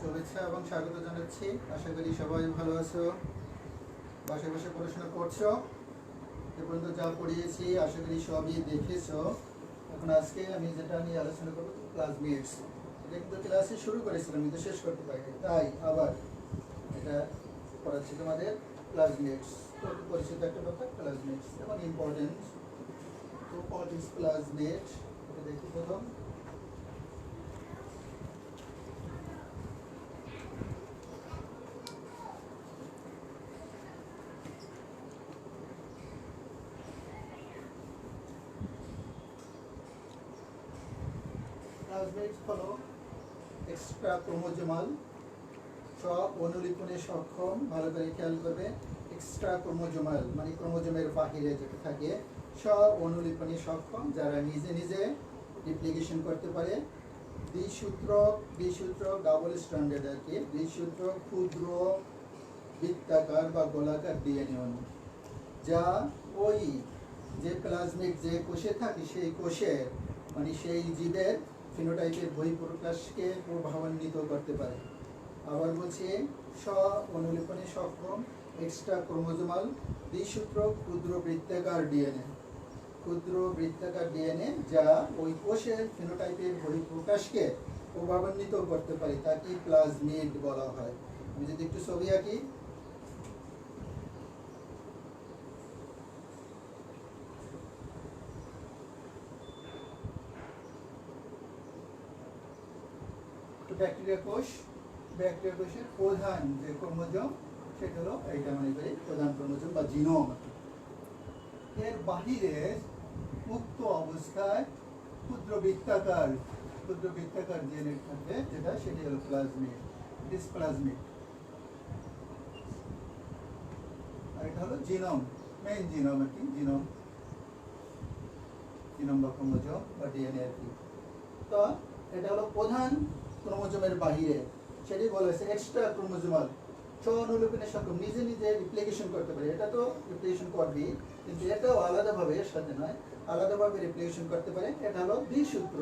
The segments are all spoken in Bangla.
শুভেচ্ছা এবং স্বাগত জানাচ্ছি। আশা করি সবাই ভালো আছো, বাসায় বসে পড়াশোনা করছো। এ পর্যন্ত যা পড়িয়েছি আশা করি সবই দেখেছো। এখন আজকে আমি যেটা নিয়ে আলোচনা করবো ক্লাসমেটস। এটা কিন্তু ক্লাসে শুরু করেছিলাম কিন্তু শেষ করতে পারিনি, তাই আবার এটা পড়াচ্ছি তোমাদের। ক্লাসমেটস তো পরিচিত একটা ব্যাপার, ক্লাসমেটস এবং ইম্পর্টেন্স। তো হোয়াট ইজ ক্লাসমেট, এটা দেখি প্রথম। ক্লাসমেটস হলো এক্সট্রা ক্রোমোজোমাল সব অনুলিপনে সক্ষম। ভালো করে খেয়াল করবে, এক্সট্রা ক্রোমোজোমাল মানে ক্রোমোজোমের বাহিরে যেটা থাকে সব অনুলিপনে সক্ষম, যারা নিজে নিজে রিপ্লিকেশন করতে পারে। দ্বিসূত্র ডাবল স্ট্যান্ডার্ড আর কি, দ্বিসূত্র ক্ষুদ্র বৃত্তাকার বা গোলাকার ডিএনএ অণু, যা ওই যে প্লাজমিড যে কোষে থাকে সেই কোষের মানে সেই জীবের ফিনোটাইপের বহিঃপ্রকাশকে প্রভাবান্বিত করতে পারে। আবার বলছি, স্ব অনুলিপনে সক্ষম এক্সট্রা ক্রোমোজোমাল দ্বিসূত্র ক্ষুদ্র বৃত্তাকার ডিএনএ, যা ওই কোষের ফিনোটাইপের বহিঃপ্রকাশকে প্রভাবান্বিত করতে পারে, তাকে প্লাজমিড বলা হয়। আমি যদি একটু ছবি আঁকি, ব্যাকটেরিয়া কোষের প্রধান যে ক্রোমোজোম সেটা হলো এইটা, মানে প্রধান ক্রোমোজোম বা জিনোম। এর বাহিরে মুক্ত অবস্থায় ক্ষুদ্র বৃত্তাকার ডিএনএ থাকবে, যেটা সেটি হলো প্লাজমিড, প্লাজমিড। আর এটা হলো জিনোম, মেইন জিনোম আর কি, জিনোম বা ক্রোমোজোম বা ডিএনএ আর কি। তো এটা হলো প্রধান ক্রোমোজোমের বাহিরে, সেটি বলেছে এক্সট্রা ক্রোমোজোমাল স্ব-অনুলিপনে সক্ষম, নিজে নিজে রিপ্লিকেশন করতে পারে। এটা তো রিপ্লিকেশন করবেই, কিন্তু এটাও আলাদাভাবে, এর সাথে নয়, আলাদাভাবে রিপ্লিকেশন করতে পারে। এটা হলো দ্বিসূত্র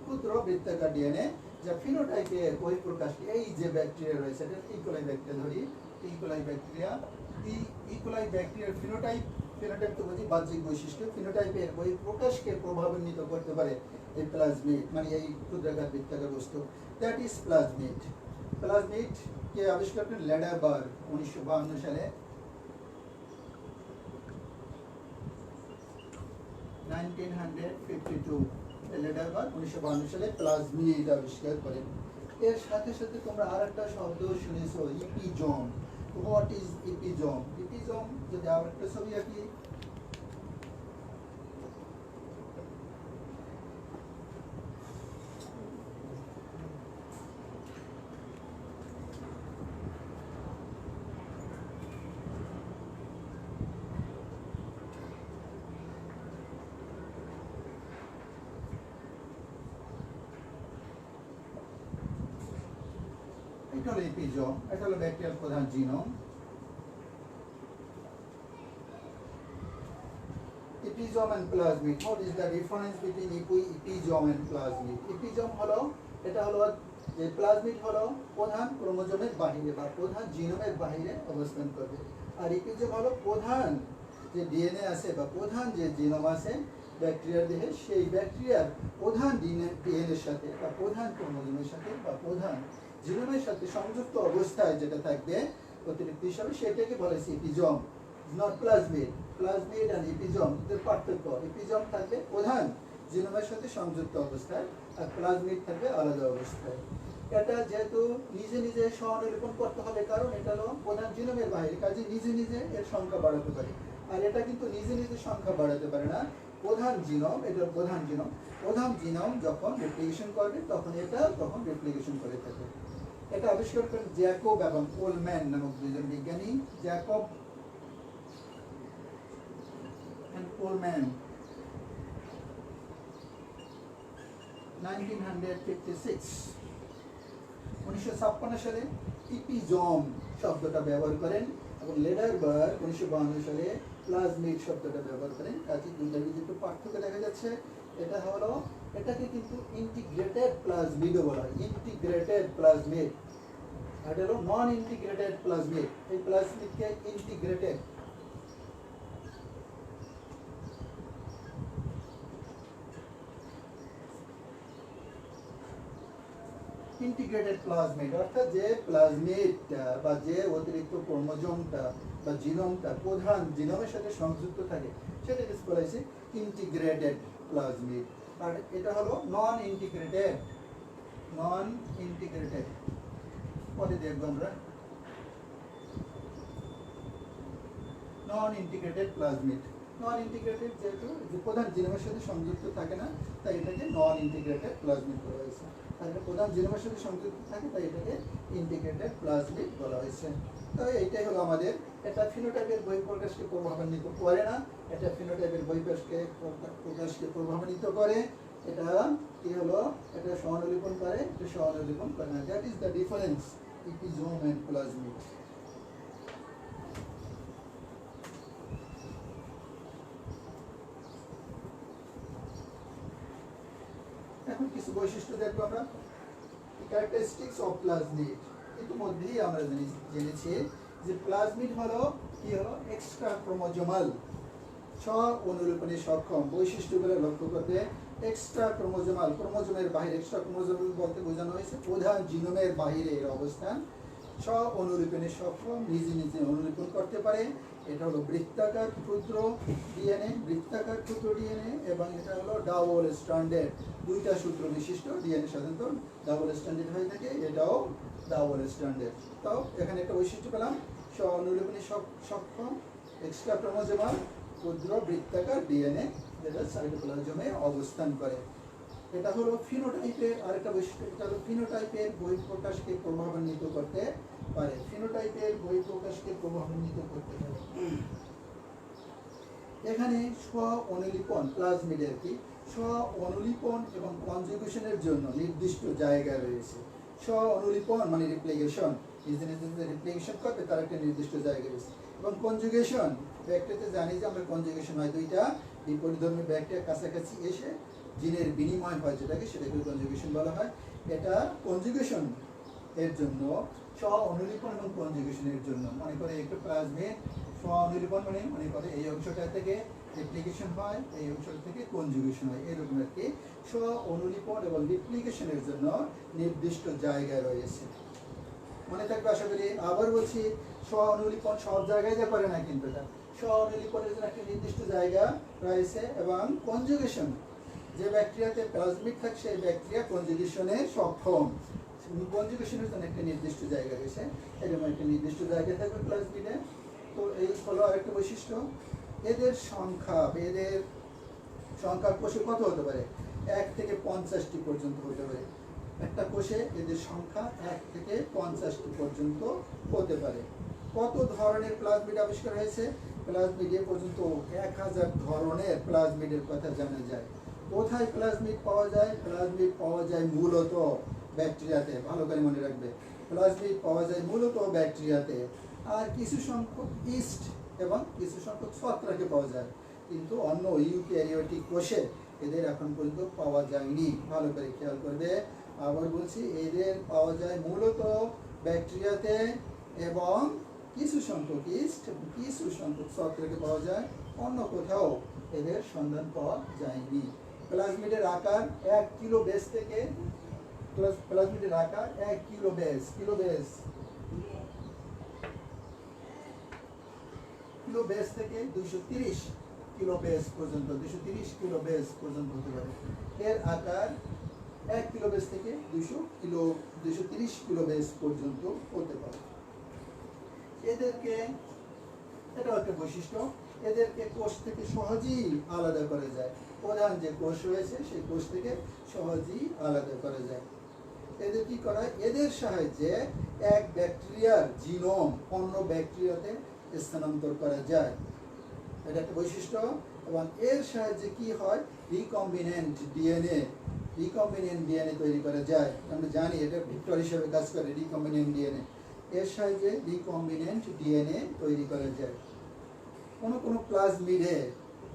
ক্ষুদ্র বৃত্তাকার ডিএনএ, যা ফিনোটাইপের বহিঃপ্রকাশ, এই যে ব্যাকটেরিয়া রয়েছে, এটা ইকোলাই ব্যাকটেরিয়া ধরি, ইকোলাই ব্যাকটেরিয়ার ফিনোটাইপ তো বুঝি বাহ্যিক বৈশিষ্ট্য, ফিনোটাইপের বহিঃপ্রকাশকে প্রভাবান্বিত করতে পারে এই প্লাজমিড, মানে এই ক্ষুদ্রাকার বৃত্তাকার বস্তু, দ্যাট ইজ প্লাজমিড। প্লাজমিড কে আবিষ্কার করেন লেডারবার্গ 1952 সালে, 1952 লেডারবার্গ 1952 সালে প্লাজমিড আবিষ্কার করেন। এর সাথে সাথে তোমরা আরেকটা শব্দ শুনেছো, ইপিজোম। What is ইপিজোম? ইপিজোম যদি আরেকটা ছবি আঁকি, এটা হলো ইপিজোম, এটা হলো ব্যাকটেরিয়ার প্রধান genome. Episome and plasmid. What is the difference between episome and plasmid? Episome হলো, এটা হলো যে প্লাজমিড হলো প্রধান ক্রোমোজোমের বাহিরে বা প্রধান জিনোমের বাহিরে অবস্থান করবে, আর ইপিজোম হলো প্রধান যে ডিএনএ আছে বা প্রধান যে জিনোম আছে ব্যাকটেরিয়ার দেহে, সেই ব্যাকটেরিয়ার প্রধান ডিএনএর সাথে বা প্রধান ক্রোমোজোমের সাথে বা প্রধান জিনোমের সাথে সংযুক্ত অবস্থায় যেটা থাকবে অতিরিক্ত হিসাবে, সেটাকে বলে ইপিজোম, নট প্লাজমিড। প্লাজমিড আর ইপিজোম এর পার্থক্য, ইপিজোম থাকবে প্রধান জিনোমের সাথে সংযুক্ত অবস্থায়, আর প্লাজমিড থাকবে আলাদা অবস্থায়। এটা যেহেতু নিজে নিজে স্ব-অনুলিপন করতে হবে, কারণ এটা হলো প্রধান জিনোমের বাইরে, কাজে নিজে নিজে এর সংখ্যা বাড়াতে পারে। আর এটা কিন্তু নিজে নিজে সংখ্যা বাড়াতে পারে না। প্রধান জিনোম, এটা প্রধান জিনোম যখন রেপ্লিকেশন করবে তখন এটা রেপ্লিকেশন করে থাকে। এটা আবিষ্কার করেন জ্যাকব এবং কোলম্যান নামক দুজন বিজ্ঞানী, জ্যাকব কোলম্যান 1956 সালে ইপিজোম শব্দটা ব্যবহার করেন, এবং লেডারবার্গ 1952 সালে প্লাজমিড শব্দটা ব্যবহার করেন। কাজে দুইটার ভিতরে একটু পার্থক্য দেখা যাচ্ছে। এটাকে কিন্তু ইন্টিগ্রেটেড প্লাজমিডও বলা হয়, ইন্টিগ্রেটেড প্লাজমিড। এটা হলো নন ইন্টিগ্রেটেড প্লাজমিড। এই প্লাজমিডকে ইন্টিগ্রেটেড ইন্টিগ্রেটেড প্লাজমিড অর্থাৎ যে প্লাজমিডটা বা যে অতিরিক্ত ক্রোমোজোমটা বা জিনোমটা প্রধান জিনোমের সাথে সংযুক্ত থাকে সেটাকে বলা হয়েছে ইন্টিগ্রেটেড প্লাজমিড। আর এটা হলো নন ইন্টিগ্রেটেড পরে দেখবো আমরা নন ইন্টিগ্রেটেড প্লাজমিড। নন ইন্টিগ্রেটেড যেহেতু যে প্রধান জিনোমের সাথে সংযুক্ত থাকে না তাই এটাকে নন ইন্টিগ্রেটেড প্লাজমিড বলা হয়েছে। আর এটা প্রধান জিনোমের সাথে সংযুক্ত থাকে তাই এটাকে ইন্টিগ্রেটেড প্লাজমিড বলা হয়েছে। তো এইটাই হলো আমাদের। এটা ফিনোটাইপের বহিঃপ্রকাশকে প্রভাবান্বিত করে না, এটা ফিনোটাইপের বহিঃপ্রকাশকে প্রভাবান্বিত করে। এটা কি হলো, এটা সহানুলিপন করে, এটা সহানুলিপন করে না। That is the difference episome and plasmid. এখন কিছু বৈশিষ্ট্য দেখবো আমরা। Characteristics of plasmid. ইতিমধ্যেই আমরা জেনেছি যে প্লাজমিড হলো কি হলো, এক্সট্রা ক্রোমোজোমাল, স্ব অনুলিপনে সক্ষম। বৈশিষ্ট্যগুলো লক্ষ্য করতে এক্সট্রা ক্রোমোজোমাল, ক্রোমোজোমের বাইরে, এক্সট্রা ক্রোমোজোমাল বলতে বোঝানো হয়েছে প্রধান জিনোমের বাইরে এর অবস্থান। স্ব অনুলিপনে সক্ষম, নিজে নিজে অনুলিপন করতে পারে। এটা হলো বৃত্তাকার ক্ষুদ্র ডিএনএ, বৃত্তাকার ক্ষুদ্র ডিএনএ, এবং এটা হলো ডাবল স্ট্যান্ডার্ড, দুইটা সূত্র বিশিষ্ট ডিএনএ। সাধারণত ডাবল স্ট্যান্ডার্ড হয়ে থাকে, এটাও ডাবল স্ট্যান্ডার্ড। তাও এখানে একটা বৈশিষ্ট্য পেলাম, স্ব অনুলিপনে সক্ষম, এক্সট্রা ক্রোমোজোমাল, ক্ষুদ্র বৃত্তাকার ডিএনএ, যেটা সাইটোপ্লাজমে অবস্থান করে। এটা হলো ফিনোটাইপের আরেকটা বৈশিষ্ট্য। এটা হলো ফিনোটাইপের বহিঃপ্রকাশকে প্রভাবান্বিত করতে পারে। ফিনোটাইপের বহিঃপ্রকাশকে প্রভাবান্বিত করতে পারে। এখানে স্ব অনুলিপন প্লাজমিডের কি স্ব অনুলিপন এবং কনজুগেশনের জন্য নির্দিষ্ট জায়গা রয়েছে। স্ব অনুলিপন মানে রিপ্লিকেশন, রিপ্লিকেশন করবে তার একটা নির্দিষ্ট জায়গা রয়েছে। এবং কনজুগেশন, ব্যাকটেরিয়াতে জানি যে আমরা কনজুগেশন হয় দুইটা বিপরীতধর্মী ব্যাকটেরিয়া কাছাকাছি এসে জিনের বিনিময় হয়, যেটাকে সেটাকে কনজুগেশন বলা হয়। এটা কনজুগেশন এর জন্য, স্ব অনুলিপন এবং কনজুগেশনের জন্য। মনে করে একটু প্লাজমিড স্ব অনুলিপন মানে মনে করে এই অংশটা থেকে রেপ্লিকেশন হয়, এই অংশটা থেকে কনজুগেশন হয়, এরকম আর কি। স্ব অনুলিপন এবং রিপ্লিকেশনের জন্য নির্দিষ্ট জায়গা রয়েছে। মনে থাকবে আশা করি। আবার বলছি, স্ব অনুলিপন সব জায়গায় যা করে না, কিন্তু এটা স্ব অনুলিপনের জন্য একটা নির্দিষ্ট জায়গা রয়েছে। এবং কনজুগেশন, যে ব্যাকটেরিয়াতে প্লাজমিড থাকে সেই ব্যাকটেরিয়া কনজুগেশনে সক্ষম, কনজুগেশনের জন্য একটা নির্দিষ্ট জায়গা রয়েছে। এরকম একটা নির্দিষ্ট জায়গা থাকবে প্লাজমিডে। তো এই হলো আরেকটা বৈশিষ্ট্য। এদের সংখ্যা কোষে কত হতে পারে? 1 থেকে 50টি পর্যন্ত হতে পারে। একটা কোষে এদের সংখ্যা 1 থেকে 50টি পর্যন্ত হতে পারে। কত ধরনের প্লাজমিড আবিষ্কার হয়েছে? প্লাজমিডে পর্যন্ত 1000 ধরনের প্লাজমিডের কথা জানা যায়। কোথায় প্লাজমিড পাওয়া যায়? প্লাজমিড পাওয়া যায় মূলত ব্যাকটেরিয়াতে। ভালো করে মনে রাখবে, প্লাজমিড পাওয়া যায় মূলত ব্যাকটেরিয়াতে। আর কিছু সংখ্যক ইস্ট এবং কিছু সংখ্যক ছত্রাকে পাওয়া যায়, কিন্তু অন্য ইউক্যারিওটিক কোষে এদের এখন পর্যন্ত পাওয়া যায়নি। ভালো করে খেয়াল করবে। আবার বলছি, এদের পাওয়া যায় মূলত ব্যাকটেরিয়াতে এবং কিছু সংখ্যক ইস্ট, কিছু সংখ্যক ছত্রাকে পাওয়া যায়, অন্য কোথাও এদের সন্ধান পাওয়া যায়নি। প্লাজমিডের আকার 1 কিলো বেস থেকে, প্লাজমিডের আকার 1 কিলো বেস থেকে 230 কিলো বেস পর্যন্ত, 230 কিলো বেস পর্যন্ত হতে পারে। এর আকার 1 কিলো বেস থেকে 230 কিলো বেস পর্যন্ত হতে পারে। এদেরকে, এটা একটা বৈশিষ্ট্য, এদেরকে কোষ থেকে সহজেই আলাদা করা যায়। প্রধান যে কোষ রয়েছে সেই কোষ থেকে সহজেই আলাদা করা যায়। এদের কি করা হয়? এদের সাহায্যে এক ব্যাকটেরিয়ার জিনোম অন্য ব্যাকটেরিয়াতে স্থানান্তর করা যায়, এটা একটা বৈশিষ্ট্য। এবং এর সাহায্যে কি হয়? রিকম্বিনেন্ট ডিএনএ তৈরি করা যায়। আমরা জানি এটা ভেক্টর হিসেবে কাজ করে রিকম্বিনেন্ট ডিএনএ। এর সাহায্যে রিকম্বিনেন্ট ডিএনএ তৈরি করা যায়। কোনো প্লাজমিডে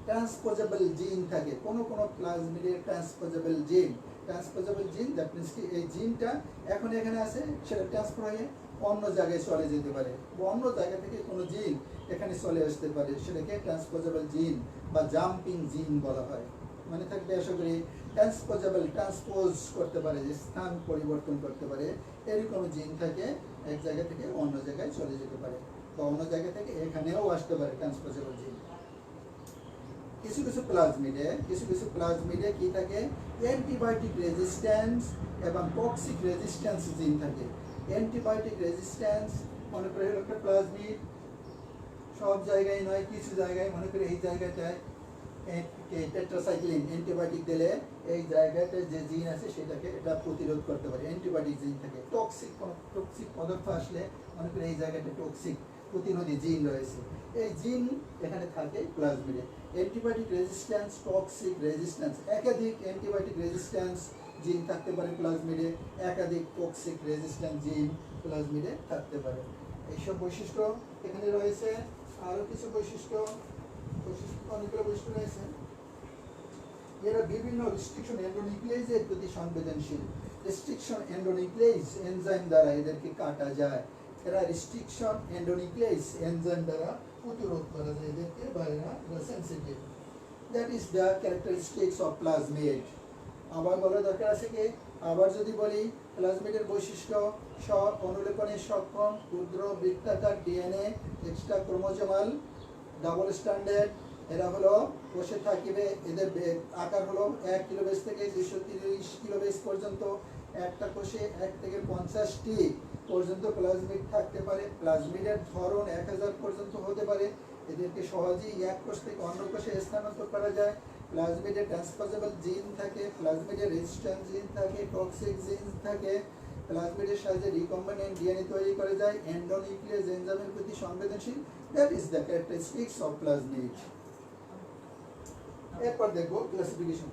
ট্রান্সপোজেবল জিন থাকে, কোনো প্লাজমিডে ট্রান্সপোজেবল জিন, দ্যাট মিনস কি এই জিনটা এখন এখানে আছে, সেটা ট্রান্সফার হয়ে অন্য জায়গায় চলে যেতে পারে, অন্য জায়গা থেকে কোনো জিন এখানে চলে আসতে পারে, সেটাকে ট্রান্সপোজেবল জিন বা জাম্পিং জিন বলা হয়। মানে থাকবে আশা করি, ট্রান্সপোজেবল ট্রান্সপোজ করতে পারে, যে স্থান পরিবর্তন করতে পারে, এরকম জিন থাকে, এক জায়গা থেকে অন্য জায়গায় চলে যেতে পারে, বা অন্য জায়গা থেকে এখানেও আসতে পারে ট্রান্সপোজেবল জিন। কিছু কিছু প্লাজমিডে কি থাকে, অ্যান্টিবায়োটিক রেজিস্ট্যান্স এবং টক্সিক রেজিস্ট্যান্স জিন থাকে। অ্যান্টিবায়োটিক রেজিস্ট্যান্স মনে করে হলো একটা প্লাজমিড, সব জায়গায় নয়, কিছু জায়গায়, মনে করে এই জায়গাটায় টেট্রাসাইক্লিন অ্যান্টিবায়োটিক দিলে এই জায়গাটায় যে জিন আছে সেটাকে এটা প্রতিরোধ করতে পারে, অ্যান্টিবায়োটিক জিন থাকে। টক্সিক পদার্থ আসলে মনে করে এই জায়গাটা টক্সিক প্রতিরোধী জিন রয়েছে, এই জিন এখানে থাকে প্লাজমিডে। অ্যান্টিবায়োটিক রেজিস্ট্যান্স, টক্সিক রেজিস্ট্যান্স, একাধিক অ্যান্টিবায়োটিক রেজিস্ট্যান্স জিন থাকতে পারে প্লাজমিডে, একাধিক টক্সিক রেজিস্ট্যান্স জিন প্লাজমিডে থাকতে পারে। এইসব বৈশিষ্ট্য এখানে রয়েছে। আরও কিছু বৈশিষ্ট্য অনেকগুলো বৈশিষ্ট্য রয়েছে। এরা বিভিন্ন রেস্ট্রিকশন এন্ডোনিউক্লিয়াসের প্রতি সংবেদনশীল। রেস্ট্রিকশন এন্ডোনিউক্লিয়াস এনজাইম দ্বারা এদেরকে কাটা যায়। এরা রেস্ট্রিকশন এন্ডোনিউক্লিয়াস এনজাইম দ্বারা প্রতিরোধ করা যায় এদেরকে, বা এরা sensitive. That is the characteristics of plasmid. আবার বলার দরকার আছে কি, আবার যদি বলি প্লাজমিডের বৈশিষ্ট্য: অনুলেপনে সক্ষম, ক্ষুদ্র বৃত্তাকার DNA, extra chromosomal, double standard. এরা হলো কোষে থাকিবে, এদের আকার হলো 1 কিলোবেস থেকে 230 কিলোবেস পর্যন্ত। একটা কোষে 1 থেকে 50টি পর্যন্ত প্লাজমিড থাকতে পারে। প্লাজমিডের ধরন 1000 পর্যন্ত হতে পারে। এদেরকে সহজেই এক কোষ থেকে অন্য কোষে স্থানান্তর করা যায়। প্লাজমিডে ট্রান্সপোজেবল জিন থাকে, প্লাজমিডে রেজিস্ট্যান্স জিন থাকে, টক্সিক জিন থাকে। প্লাজমিডের সাহায্যে রিকম্বিনেন্ট ডিএনএ তৈরি করা যায়, এন্ডোনিউক্লিয়াস এনজাইমের প্রতি সংবেদনশীল। That is the characteristics of plasmid. এরপর দেখবো classification.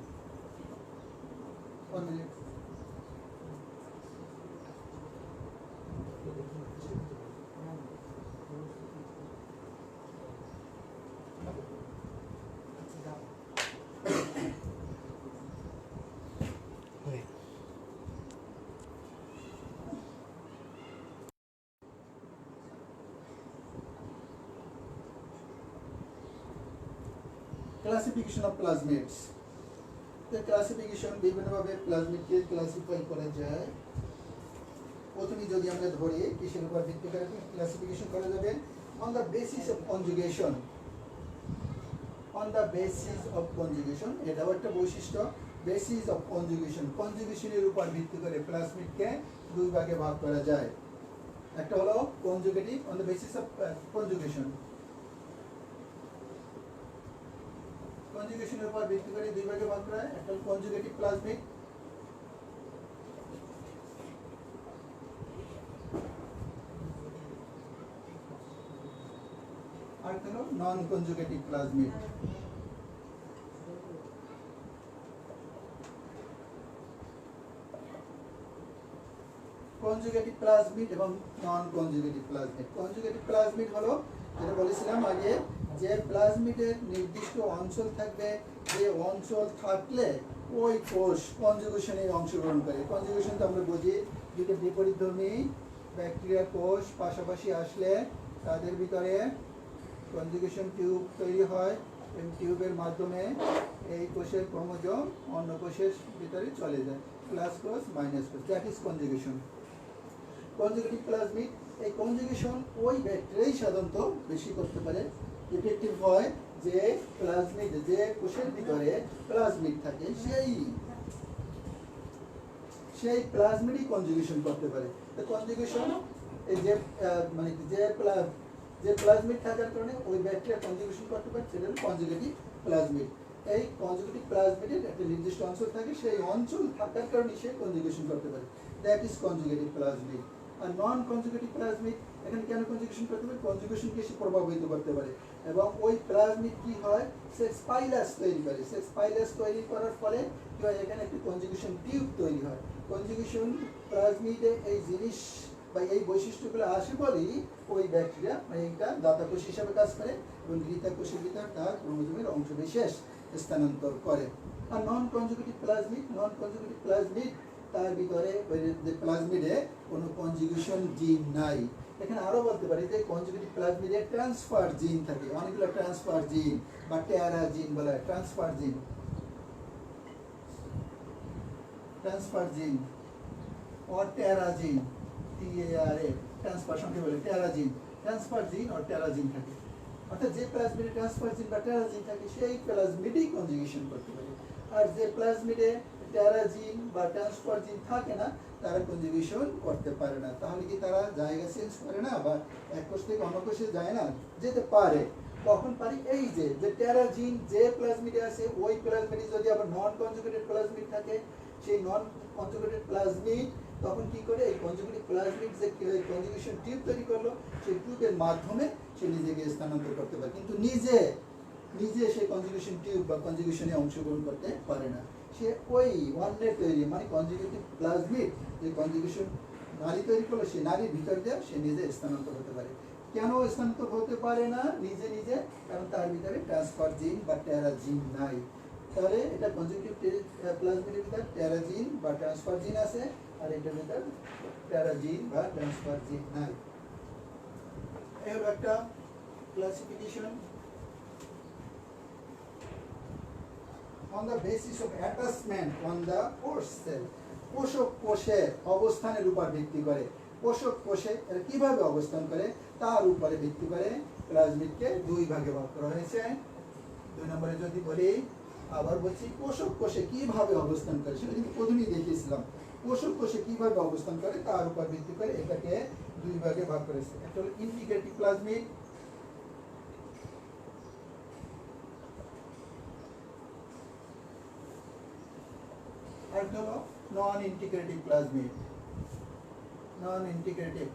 Classification of plasmids. Classification বিভিন্নভাবে প্লাজমিডকে ক্লাসিফাই করা যায়। প্রথমে যদি আমরা ধরি কিসের উপর ভিত্তি করে ক্লাসিফিকেশন করা যাবে, on the basis of conjugation. On the basis of conjugation, এটাও একটা বৈশিষ্ট্য। বেসিস অফ কনজুগেশন, কনজুগেশনের উপর ভিত্তি করে প্লাজমিডকে দুই ভাগে ভাগ করা যায়। একটা হলো conjugative, on the basis of conjugation. কনজুগেশনের উপর ভিত্তি করে দুই ভাগে ভাগ করা হয়। একটা হলো কনজুগেটিভ প্লাজমিড, আর একটা হলো নন কনজুগেটিভ প্লাজমিড। কনজুগেটিভ প্লাজমিড এবং নন কনজুগেটিভ প্লাজমিড। কনজুগেটিভ প্লাজমিড হলো, যেটা বলেছিলাম আগে, যে প্লাজমিডের নির্দিষ্ট অঞ্চল থাকবে, যে অঞ্চল থাকলে ওই কোষ কনজুগেশনে অংশগ্রহণ করে। কনজুগেশন তো আমরা বুঝি, দুটো বিপরীতধর্মী ব্যাকটেরিয়া কোষ পাশাপাশি আসলে তাদের ভিতরে কনজুগেশন টিউব তৈরি হয়, এবং টিউবের মাধ্যমে এই কোষের ক্রোমোজোম অন্য কোষের ভিতরে চলে যায়, প্লাস কোষ মাইনাস কোষ। That is conjugation. Conjugative plasmid, এই কনজুগেশন ওই ব্যাকটেরিয়াই সাধারণত বেশি করতে পারে, ইফেক্টিভ হয়, যে প্লাজমিড, যে কোষের ভিতরে প্লাজমিড থাকে সেই প্লাজমিডই কনজুগেশন করতে পারে। তো কনজুগেশন এই যে মানে যে প্লাজমিড থাকার কারণে ওই ব্যাকটেরিয়া কনজুগেশন করতে পারে, সেটা হলো কনজুগেটিভ প্লাজমিড। এই কনজুগেটিভ প্লাজমিডের একটা নির্দিষ্ট অঞ্চল থাকে, সেই অঞ্চল থাকার কারণে সে কনজুগেশন করতে পারে। That is conjugative plasmid. আর নন কনজুগেটিভ প্লাজমিড এখানে কেন কনজুগেশন করতে পারে? কনজুগেশনকে সে প্রভাবিত করতে পারে, এবং ওই প্লাজমিড কি হয়, সেক্স পাইলাস তৈরি করে। সেক্স পাইলাস তৈরি করার ফলে কি হয়, এখানে একটি কনজুগেশন টিউব তৈরি হয়। কনজুগেশন প্লাজমিডে এই জিনিস বা এই বৈশিষ্ট্যগুলো আসে বলেই ওই ব্যাকটেরিয়া এইটা দাতা কোষ হিসাবে কাজ করে, এবং গৃহীতা কোষের ভিতর তার ক্রোমোজোমের অংশ বিশেষ স্থানান্তর করে। আর নন কনজুগেটিভ প্লাজমিড তার ভিতরে ওই যে প্লাজমিডে কোনো কনজুগেশন জিন নাই। এখানে আরো বলতে পারি যে কনজুগেটিভ প্লাজমিডে ট্রান্সফার জিন থাকে, অনেকগুলো ট্রান্সফার জিন বা টেরা জিন বলা হয়। ট্রান্সফার জিন, ট্রান্সফার জিন और टेराजिन, TARA ট্রান্সফার সংক্ষেপে বলে টেরাজিন, ট্রান্সফার জিন আর টেরাজিন থাকে। অর্থাৎ যে প্লাজমিডে ট্রান্সফার জিন বা টেরাজিন থাকে সেই প্লাজমিডেই কনজুগেশন করতে পারে। আর যে প্লাজমিডে টেরাজিন বা ট্রান্সফার জিন থাকে না তারা কনজুগেশন করতে পারে না। তাহলে কি তারা জায়গা চেঞ্জ করে না বা এক কোষ থেকে অন্য কোষে যায় না? যেতে পারে। কখন পারি? এই যে টেরাজিন যে প্লাজমিডে আছে ওই প্লাজমিডে যদি আবার নন কনজুগেটেড প্লাজমিড থাকে, সেই নন কনজুগেটেড প্লাজমিড তখন কি করে এই কনজুগেটিভ প্লাজমিড যে কনজুগেশন টিউব তৈরি করলো সেই টিউবের মাধ্যমে সে নিজেকে স্থানান্তর করতে পারে, কিন্তু নিজে সেই কনজুগেশন টিউব বা কনজুগেশনে অংশগ্রহণ করতে পারে না। সে ওই অন্যের তৈরি মানে কনজুগেটিভ প্লাজমিড যে কনজুগেশন নারী তৈরি করলো সেই নারীর ভিতর দিয়ে সে নিজে স্থানান্তর হতে পারে। কেন স্থানান্তর হতে পারে না নিজে নিজে? কারণ তার ভিতরে ট্রান্সফার জিন বা টেরাজিন নাই। তাহলে এটা কনজুগেটিভ প্লাজমিডের ভিতর টেরাজিন বা ট্রান্সফার জিন আছে, আর এটার ভিতর টেরাজিন বা ট্রান্সফার জিন নাই। এই হলো একটা classification. on the basis of attachment on the host cell, পোষক কোষে অবস্থানের উপর ভিত্তি করে, পোষক কোষে এরা কিভাবে অবস্থান করে তার উপরে ভিত্তি করে প্লাজমিডকে দুই ভাগে ভাগ করা হয়েছে। 2 নম্বরে যদি বলি, আবার বলছি পোষক কোষে কিভাবে অবস্থান করে সেটা কিন্তু প্রথমেই দেখিয়েছিলাম। পোষক কোষে কিভাবে অবস্থান করে তার উপর ভিত্তি করে এটাকে দুই ভাগে ভাগ করেছে। একটা হলো ইন্টিগ্রেটিভ প্লাজমিড, আর হলো নন ইন্টিগ্রেটিভ প্লাজমিড। নন ইন্টিগ্রেটিভ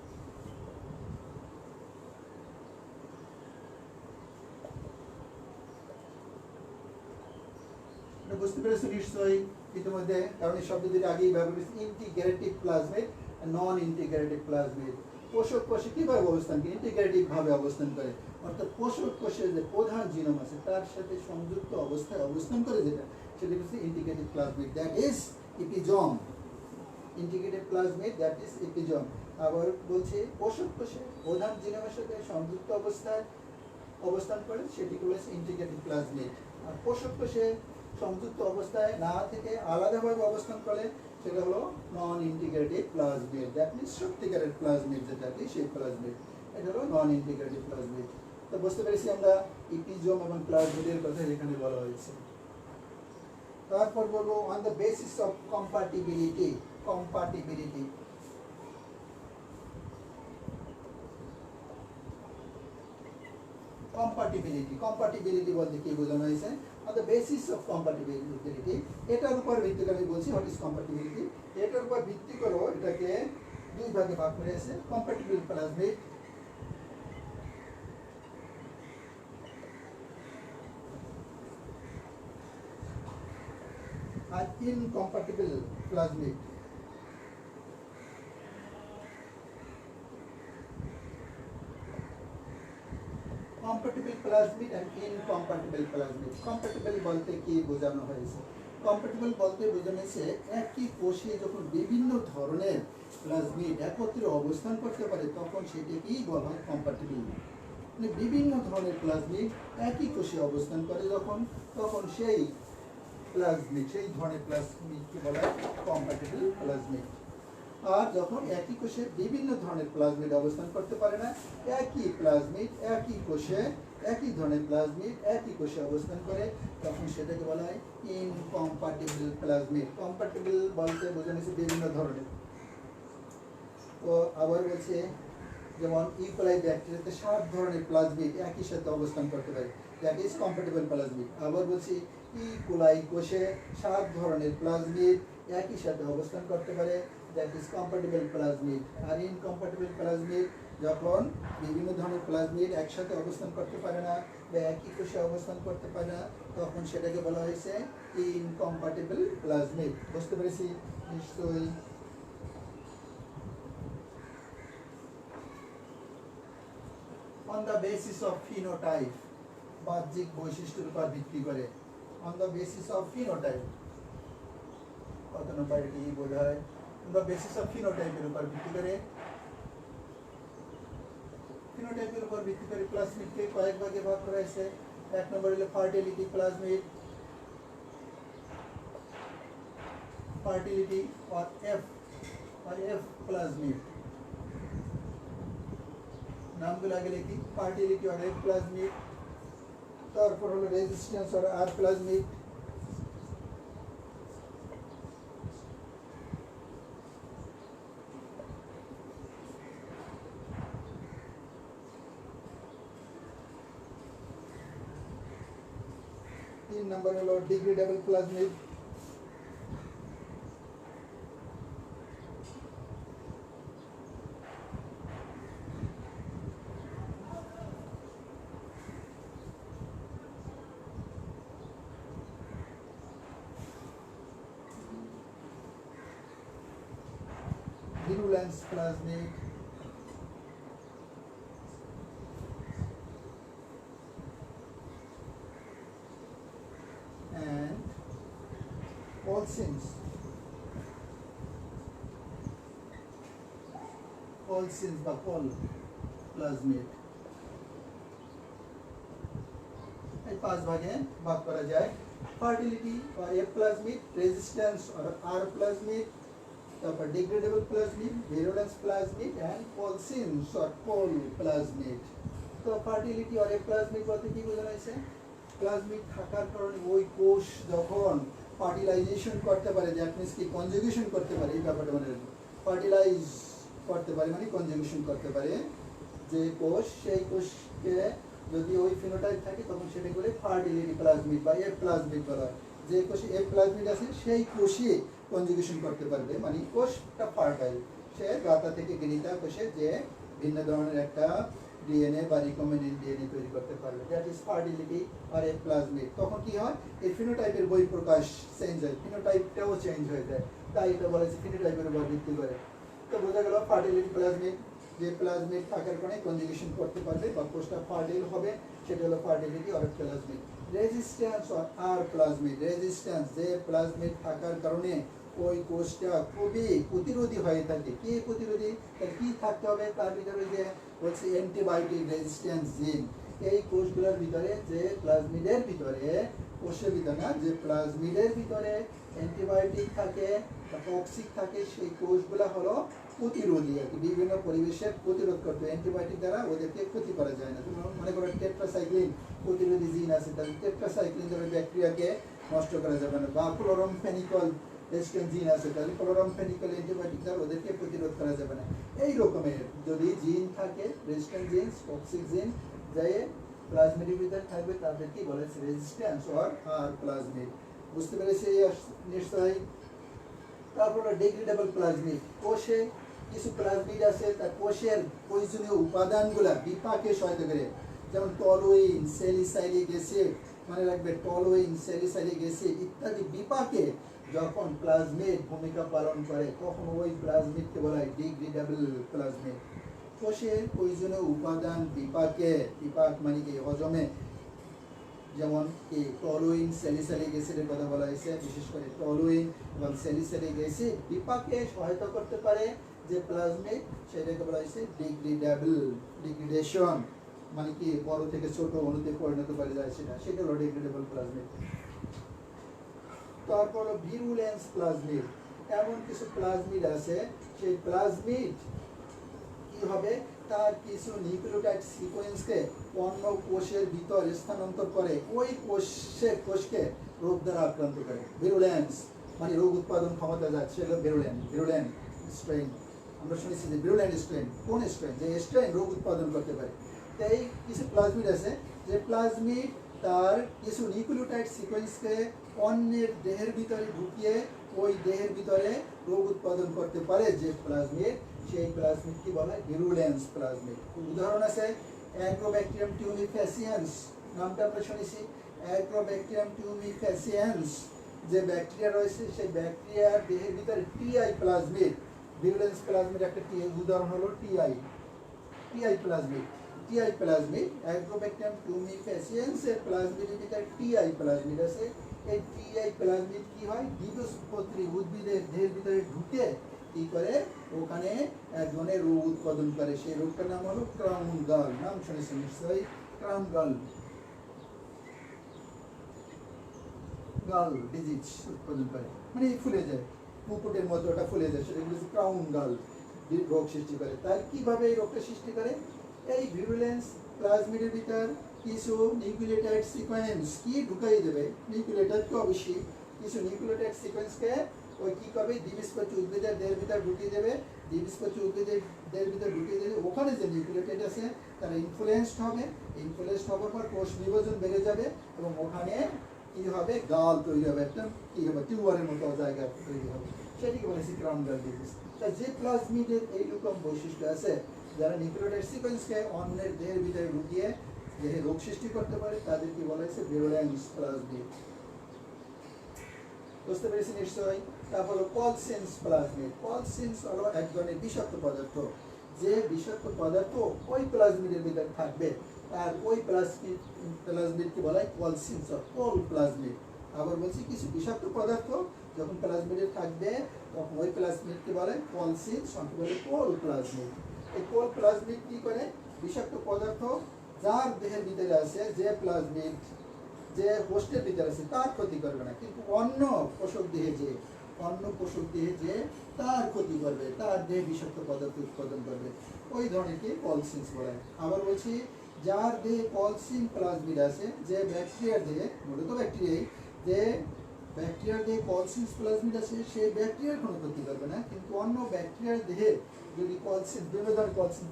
বুঝতে পেরেছো নিশ্চয়ই ইতিমধ্যে, কারণ এই শব্দ দুটো আগেই ব্যবহার করেছি। ইন্টিগ্রেটিভ প্লাজমিড, নন ইন্টিগ্রেটিভ প্লাজমিড। পোষক কোষে কিভাবে অবস্থান করে? ইন্টিগ্রেটিভ ভাবে অবস্থান করে, অর্থাৎ পোষক কোষের যে প্রধান জিনোম আছে তার সাথে সংযুক্ত অবস্থায় অবস্থান করে যেটা, সেটা হচ্ছে integrative plasmid, that is episome. Integrated plasmid that is episome. আবার বলছি পোষক কোষে প্রধান জিনোমের সাথে সংযুক্ত অবস্থায় অবস্থান করে সেটি বলেছে ইন্টিগ্রেটেড প্লাজমিড। আর পোষক কোষে সংযুক্ত অবস্থায় না থেকে আলাদাভাবে অবস্থান করে সেটা হলো নন ইন্টিগ্রেটিভ প্লাজমিড, দ্যাট মিন্স সত্যিকারের প্লাজমিড যেটা কি সেই প্লাজমিড, এটা হলো নন ইন্টিগ্রেটিভ প্লাজমিড। তো বুঝতে পেরেছি আমরা ইপিজোম এবং প্লাজমিডের কথা এখানে বলা হয়েছে। তারপর বলবো on the basis of compatibility. Compatibility compatibility compatibility বলতে কি বোঝানো হয়েছে? On the basis of compatibility, এটার উপর ভিত্তি করে আমি বলছি হোয়াট ইজ কম্পাটিবিলিটি। এটার উপর ভিত্তি করে এটাকে দুই ভাগে ভাগ করে আছে, কম্পাটিবল প্লাজমিড আর incompatible plasmid. Compatible plasmid and incompatible plasmid. Compatible বলতে কি বোঝানো হয়েছে? কম্প্যাটিবল বলতে বোঝানো হয়েছে একই কোষে যখন বিভিন্ন ধরনের প্লাজমিড একত্রে অবস্থান করতে পারে তখন সেটাকেই বলা হয় কম্প্যাটিবল। মানে বিভিন্ন ধরনের প্লাজমিড একই কোষে অবস্থান করে যখন, তখন সেই প্লাজমিড সেই ধরনের প্লাজমিডকে বলা হয় কম্প্যাটিবল প্লাজমিড। আর যখন একই কোষে বিভিন্ন ধরনের প্লাজমিড অবস্থান করতে পারে না, একই প্লাজমিড একই কোষে একই ধরনের প্লাজমিড একই কোষে অবস্থান করে তখন সেটাকে বলা হয় ইনকম্প্যাটিবল প্লাজমিড। কম্প্যাটিবল বলতে বোঝানো হচ্ছে বিভিন্ন ধরনের। তো আবার বলছে যেমন ইকোলাই ব্যাকটেরিয়াতে 7 ধরনের প্লাজমিড একই সাথে অবস্থান করতে পারে, দ্যাট ইজ কম্প্যাটিবল প্লাজমিড। আবার বলছি ইকোলাই কোষে 7 ধরনের প্লাজমিড একই সাথে অবস্থান করতে পারে, দ্যাট ইজ কম্প্যাটিবল প্লাজমিড। আর ইনকম্প্যাটিবল প্লাজমিড যখন বিভিন্ন ধরনের প্লাজমিড একসাথে অবস্থান করতে পারে না বা একই কোষে অবস্থান করতে পারে না তখন সেটাকে বলা হয়েছে ইনকম্প্যাটিবল প্লাজমিড। বুঝতে পেরেছি নিশ্চয়ই? on the basis of phenotype, বাহ্যিক বৈশিষ্ট্যের উপর ভিত্তি করে। on the basis of phenotype কত নম্বর এটি বোধ হয় আমরা বেসিস অফ ফিনোটাইপের উপর ভিত্তি করে প্লাজমিডকে কয়েক ভাগে ভাগ করা হয়েছে। এক নম্বর হলো fertility plasmid, fertility or F plasmid, নামগুলো আগে লিখি। ফার্টিলিটি or F প্লাজমিড, তারপর হলো রেজিস্ট্যান্স or R প্লাজমিড, তিন নম্বর হলো degradable plasmid, virulence plasmid, and Olsins বা পল প্লাজমিড। এই পাঁচ ভাগে ভাগ করা যায়। Fertility or F plasmid, resistance or R plasmid, তারপর degradable plasmid, virulence plasmid and colicins or Col plasmid. তো ফার্টিলিটি or F প্লাজমিড বলতে কি বোঝানো হয়েছে? প্লাজমিড থাকার কারণে ওই কোষ যখন ফার্টিলাইজেশন করতে পারে, দ্যাট মিন্স কি কনজুগেশন করতে পারে, এই ব্যাপারটা মানে ফার্টিলাইজ করতে পারে মানে কনজুগেশন করতে পারে যে কোষ, সেই কোষকে যদি ওই ফিনোটাইপ থাকে তখন সেটা বলে ফার্টিলিটি প্লাজমিড বা এফ প্লাজমিড বলা হয়। যে কোষে এফ প্লাজমিড আছে সেই কোষে কনজুগেশন করতে পারবে, মানে কোষটা ফার্টাইল, সে গাতা থেকে গৃহীতা কোষে যে ভিন্ন ধরনের একটা ডিএনএ বা রিকম্বিনেন্ট ডিএনএ তৈরি করতে পারবে, দ্যাট ইজ ফার্টিলিটি আর এফ প্লাজমিড। তখন কি হয়, এই ফিনোটাইপের বহিঃপ্রকাশ চেঞ্জ হয়, ফিনোটাইপটাও চেঞ্জ হয়ে যায়, তাই এটা বলা হচ্ছে ফিনোটাইপের উপর ভিত্তি করে। তো বোঝা গেল ফার্টিলিটি প্লাজমিড, যে প্লাজমিড থাকার কারণে কনজুগেশন করতে পারবে বা কোষটা ফার্টাইল হবে, সেটা হলো ফার্টিলিটি আর প্লাজমিড। রেজিস্ট্যান্স আর প্লাজমিড, রেজিস্ট্যান্স যে প্লাজমিড থাকার কারণে ওই কোষটা খুবই প্রতিরোধী হয়ে থাকে। কি প্রতিরোধী? তার কি থাকতে হবে? তার ভিতরে যে হচ্ছে অ্যান্টিবায়োটিক রেজিস্ট্যান্স জিন। এই কোষগুলোর ভিতরে যে প্লাজমিডের ভিতরে, কোষের ভিতরে না, যে প্লাজমিডের ভিতরে অ্যান্টিবায়োটিক থাকে বা টক্সিক থাকে, সেই কোষগুলো হলো প্রতিরোধী আর কি, বিভিন্ন পরিবেশের প্রতিরোধ করতে। অ্যান্টিবায়োটিক দ্বারা ওদেরকে ক্ষতি করা যায় না। তুমি মনে করো টেট্রাসাইক্লিন প্রতিরোধী জিন আছে, তাহলে টেট্রাসাইক্লিন দ্বারা ব্যাকটেরিয়াকে নষ্ট করা যাবে না। বা ক্লোরামফেনিকল রেজিস্ট্যান্ট জিন আছে, তাহলে ক্লোরামফেনিকল অ্যান্টিবায়োটিক দ্বারা ওদেরকে প্রতিরোধ করা যাবে না। এই রকমের যদি জিন থাকে, রেজিস্ট্যান্ট জিন, টক্সিক জিন, যে প্লাজমিডের ভিতরে থাকবে, তাদেরকে বলে রেজিস্ট্যান্স আর প্লাজমিড। বুঝতে পেরেছি নিশ্চয়ই? তারপর ডিগ্রেডেবল প্লাজমিড, কোষে কিছু প্লাজমিড আছে তার কোষের প্রয়োজনীয় উপাদানগুলা বিপাকে সহায়তা করে, যেমন টলুইন, স্যালিসাইলিক অ্যাসিড, মনে রাখবে টলুইন, স্যালিসাইলিক অ্যাসিড ইত্যাদি বিপাকে যখন প্লাজমিড ভূমিকা পালন করে, তখন ওই প্লাজমিডকে বলা হয় ডিগ্রেডেবল প্লাজমিড। কোষের প্রয়োজনীয় উপাদান বিপাকে, বিপাক মানে কি হজমে, যেমন কি টলুইন, স্যালিসাইলিক অ্যাসিডের কথা বলা হয়েছে, বিশেষ করে টলুইন এবং স্যালিসাইলিক অ্যাসিড বিপাকে সহায়তা করতে পারে যে প্লাজমিড, সেটাকে বলা হয়েছে ডিগ্রেডেবল, ডিগ্রেডেশন মানে কি বড় থেকে ছোট অণুতে পরিণত করে যায়, সেটা হলো ডিগ্রেডেবল প্লাজমিড। তারপর ভিরুলেন্স প্লাজমিড, এমন কিছু প্লাজমিড আছে, সেই প্লাজমিড কি হবে, তার কিছু নিউক্লিওটাইড সিকোয়েন্সকে অন্য কোষের ভিতর স্থানান্তর করে, ওই কোষকে রোগ দ্বারা আক্রান্ত করে। ভিরুলেন্স মানে রোগ উৎপাদন ক্ষমতা যাচ্ছে, সেটা ভিরুলেন্ট স্ট্রেন। আমরা শুনেছি যে ভিরুলেন্ট স্ট্রেন, কোন স্ট্রেন? যে স্ট্রেন রোগ উৎপাদন করতে পারে। তাই কিছু প্লাজমিড আছে, যে প্লাজমিড তার কিছু নিউক্লিওটাইড সিকোয়েন্সকে অন্যের দেহের ভিতরে ঢুকিয়ে ওই দেহের ভিতরে রোগ উৎপাদন করতে পারে যে প্লাজমিড, সেই প্লাজমিডকে বলা হয় ভিরুলেন্স প্লাজমিড। উদাহরণ আছে অ্যাগ্রোব্যাকটেরিয়াম টিউমিফ্যাসিয়েন্স, নামটা আমরা শুনেছি। অ্যাগ্রোব্যাকটেরিয়াম টিউমিফ্যাসিয়েন্স যে ব্যাকটেরিয়া রয়েছে, সেই ব্যাকটেরিয়ার দেহের ভিতরে টিআই প্লাজমিড, ভিরুলেন্স প্লাজমিড একটা উদাহরণ হলো টিআই প্লাজমিড। অ্যাগ্রোব্যাকটেরিয়াম টিউমিফ্যাসিয়েন্স এর প্লাজমিডের ভিতরে টিআই প্লাজমিড আছে, এই টিআই প্লাজমিড কি হয়, দ্বিবীজপত্রী উদ্ভিদের দেহের ভিতরে ঢুকে কি করে ওখানে এক ধরনের রোগ উৎপাদন করে। সেই রোগটার নাম হলো ক্রাউন গাল। নাম শুনেছেন নিশ্চয়ই, ক্রাউন গাল গাল ডিজিজ উৎপাদন করে, মানে ফুলে যায়, মুকুটের মতো ওটা ফুলে যায়, সেটা হচ্ছে ক্রাউন গাল রোগ সৃষ্টি করে। তার কিভাবে এই রোগটা সৃষ্টি করে, এই ভিরুলেন্স প্লাজমিডের ভিতর কিছু নিউক্লিওটাইড সিকোয়েন্স কি ঢুকাই দেবে, নিউক্লিওটাইডকে অবশ্যই কিছু নিউক্লিওটাইড সিকোয়েন্সকে ওই কি করবে, দ্বিবীজপত্রী উদ্ভিদের দেহের ভিতর ঢুকিয়ে দেবে। দ্বিবীজপত্রী উদ্ভিদের দেহের ভিতর ঢুকিয়ে দেবে, ওখানে যে নিউক্লিওটাইড আছে তারা ইনফ্লুয়েন্সড হবে। ইনফ্লুয়েন্সড হওয়ার পর কোষ বিভাজন বেড়ে যাবে এবং ওখানে কি হবে, গাল তৈরি হবে, একটা কি হবে, টিউমারের মতো জায়গা তৈরি হবে, সেটিকে বলেছি ক্রাউন গাল ডিজিজ। তা যে প্লাজমিডের এইরকম বৈশিষ্ট্য আছে, যারা নিউক্লিওটাইড সিকোয়েন্সকে অন্যের দেহের ভিতরে ঢুকিয়ে দেহে রোগ সৃষ্টি করতে পারে, তাদেরকে বলা হয়েছে ভিরুলেন্স প্লাজমিড। বুঝতে পেরেছি নিশ্চয়ই। তারপর পলসেন্স প্লাজমিড। পলসেন্স হলো এক ধরনের বিষাক্ত পদার্থ, যে বিষাক্ত পদার্থ ওই প্লাজমিডের ভিতরে থাকবে, আর ওই প্লাজমিডকে বলা হয় পলসেন্স অর পোল প্লাজমিড। আবার বলছি, কিছু বিষাক্ত পদার্থ যখন প্লাজমিডে থাকবে তখন ওই প্লাজমিডকে বলে পলসেন্স, অথবা বলে পোল প্লাজমিড। এই পোল প্লাজমিড কি করে, বিষাক্ত পদার্থ যার দেহের ভিতরে আছে, যে প্লাজমিড যে কোষের ভিতরে আছে তার ক্ষতি করবে না, কিন্তু অন্য পোষক দেহে যে তার ক্ষতি করবে, তার দেহে বিষাক্ত পদার্থ উৎপাদন করবে, ওই ধরনেরকে পলসেন্স বলা হয়। আবার বলছি, যার দেহে পলসিন প্লাজমিড আছে, যে ব্যাকটেরিয়ার দেহে, মূলত ব্যাকটেরিয়াই, যে ব্যাকটেরিয়ার দেহে পলসিন প্লাজমিড আছে, সেই ব্যাকটেরিয়ার কোনো ক্ষতি করবে না, কিন্তু অন্য ব্যাকটেরিয়ার দেহে যদি পলসিন, বিভিন্ন ধরনের পলসিন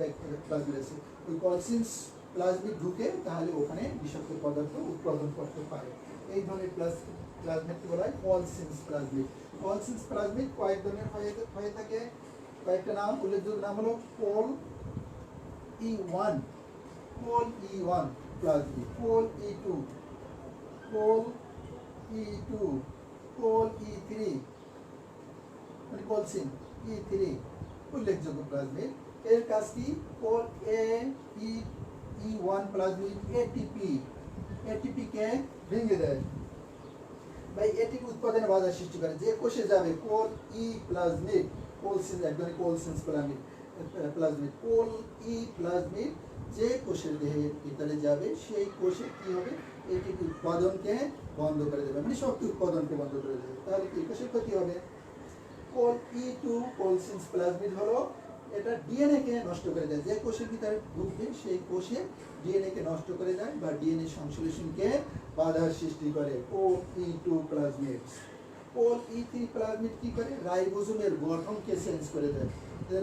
প্লাজমিড আছে, ওই পলসিন্স প্লাজমিড ঢুকে তাহলে ওখানে বিষাক্ত পদার্থ উৎপাদন করতে পারে। এই ধরনের প্লাজমিডকে বলা হয় পলসেন্স প্লাজমিড। পলসেন্স প্লাজমিড কয়েক ধরনের হয়ে থাকে, কয়েকটা নাম উল্লেখযোগ্য নাম হলো পোল E1, পোল E1 প্লাজমিড, পোল E2, পোল E2, পোল E3, মানে পলসিন E3 উল্লেখযোগ্য প্লাজমিড। এর কাজ কি, পোল E1 প্লাজমিড এটিপি কে ভেঙে দেয়, বা এটিপি উৎপাদনে বাধা সৃষ্টি করে। যে কোষে যাবে পোল ই প্লাজমিড, পলসেন্স এক ধরনের পলসেন্স প্লাজমিড, পোল ই প্লাজমিড যে কোষের দেহের ভিতরে যাবে সেই কোষে কি হবে, এটিপি উৎপাদনকে বন্ধ করে দেবে, মানে শক্তি উৎপাদনকে বন্ধ করে দেবে, তাহলে কি কোষের ক্ষতি হবে। পোল E2 পলসেন্স প্লাজমিড হলো, এটা ডিএনএ কে নষ্ট করে দেয়, যে কোষের ভিতরে ঢুকবে সেই কোষে ডিএনএ কে নষ্ট করে দেয় বা ডিএনএ সংশ্লেষণকে বাধার সৃষ্টি করে। Pole E2 plasmid. Pole E3 plasmid কি করে, রাইবোজোমের গঠনকে চেঞ্জ করে দেয়।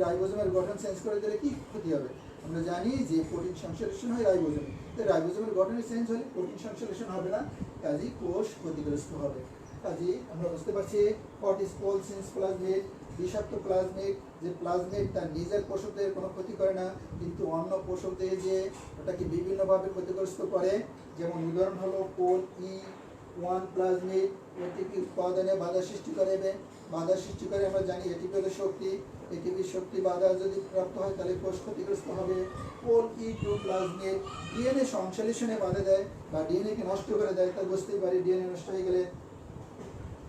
রাইবোজোমের গঠন চেঞ্জ করে দিলে কি ক্ষতি হবে, আমরা জানি যে প্রোটিন সংশ্লেষণ হয় রাইবোজোমে, রাইবোজোমের গঠনে চেঞ্জ হলে প্রোটিন সংশ্লেষণ হবে না, কাজেই কোষ ক্ষতিগ্রস্ত হবে। কাজেই আমরা বুঝতে পারছি হোয়াট ইজ পলসেন্স প্লাজমিড, বিষাক্ত প্লাজমিড, যে প্লাজমিড তার নিজের পোষকদের কোনো ক্ষতি করে না, কিন্তু অন্য পোষকদের যে ওটাকে বিভিন্নভাবে ক্ষতিগ্রস্ত করে। যেমন উদাহরণ হলো পোল E1 প্লাজমিড এটিপি উৎপাদনে বাধা সৃষ্টি করে, আমরা জানি এটিপি হলো শক্তি, এটিপির শক্তি বাধা যদি প্রাপ্ত হয় তাহলে কোষ ক্ষতিগ্রস্ত হবে। পোল E2 প্লাজমিড ডিএনএ সংশ্লেষণে বাধা দেয় বা ডিএনএ কে নষ্ট করে দেয়, তা বুঝতেই পারি ডিএনএ নষ্ট হয়ে গেলে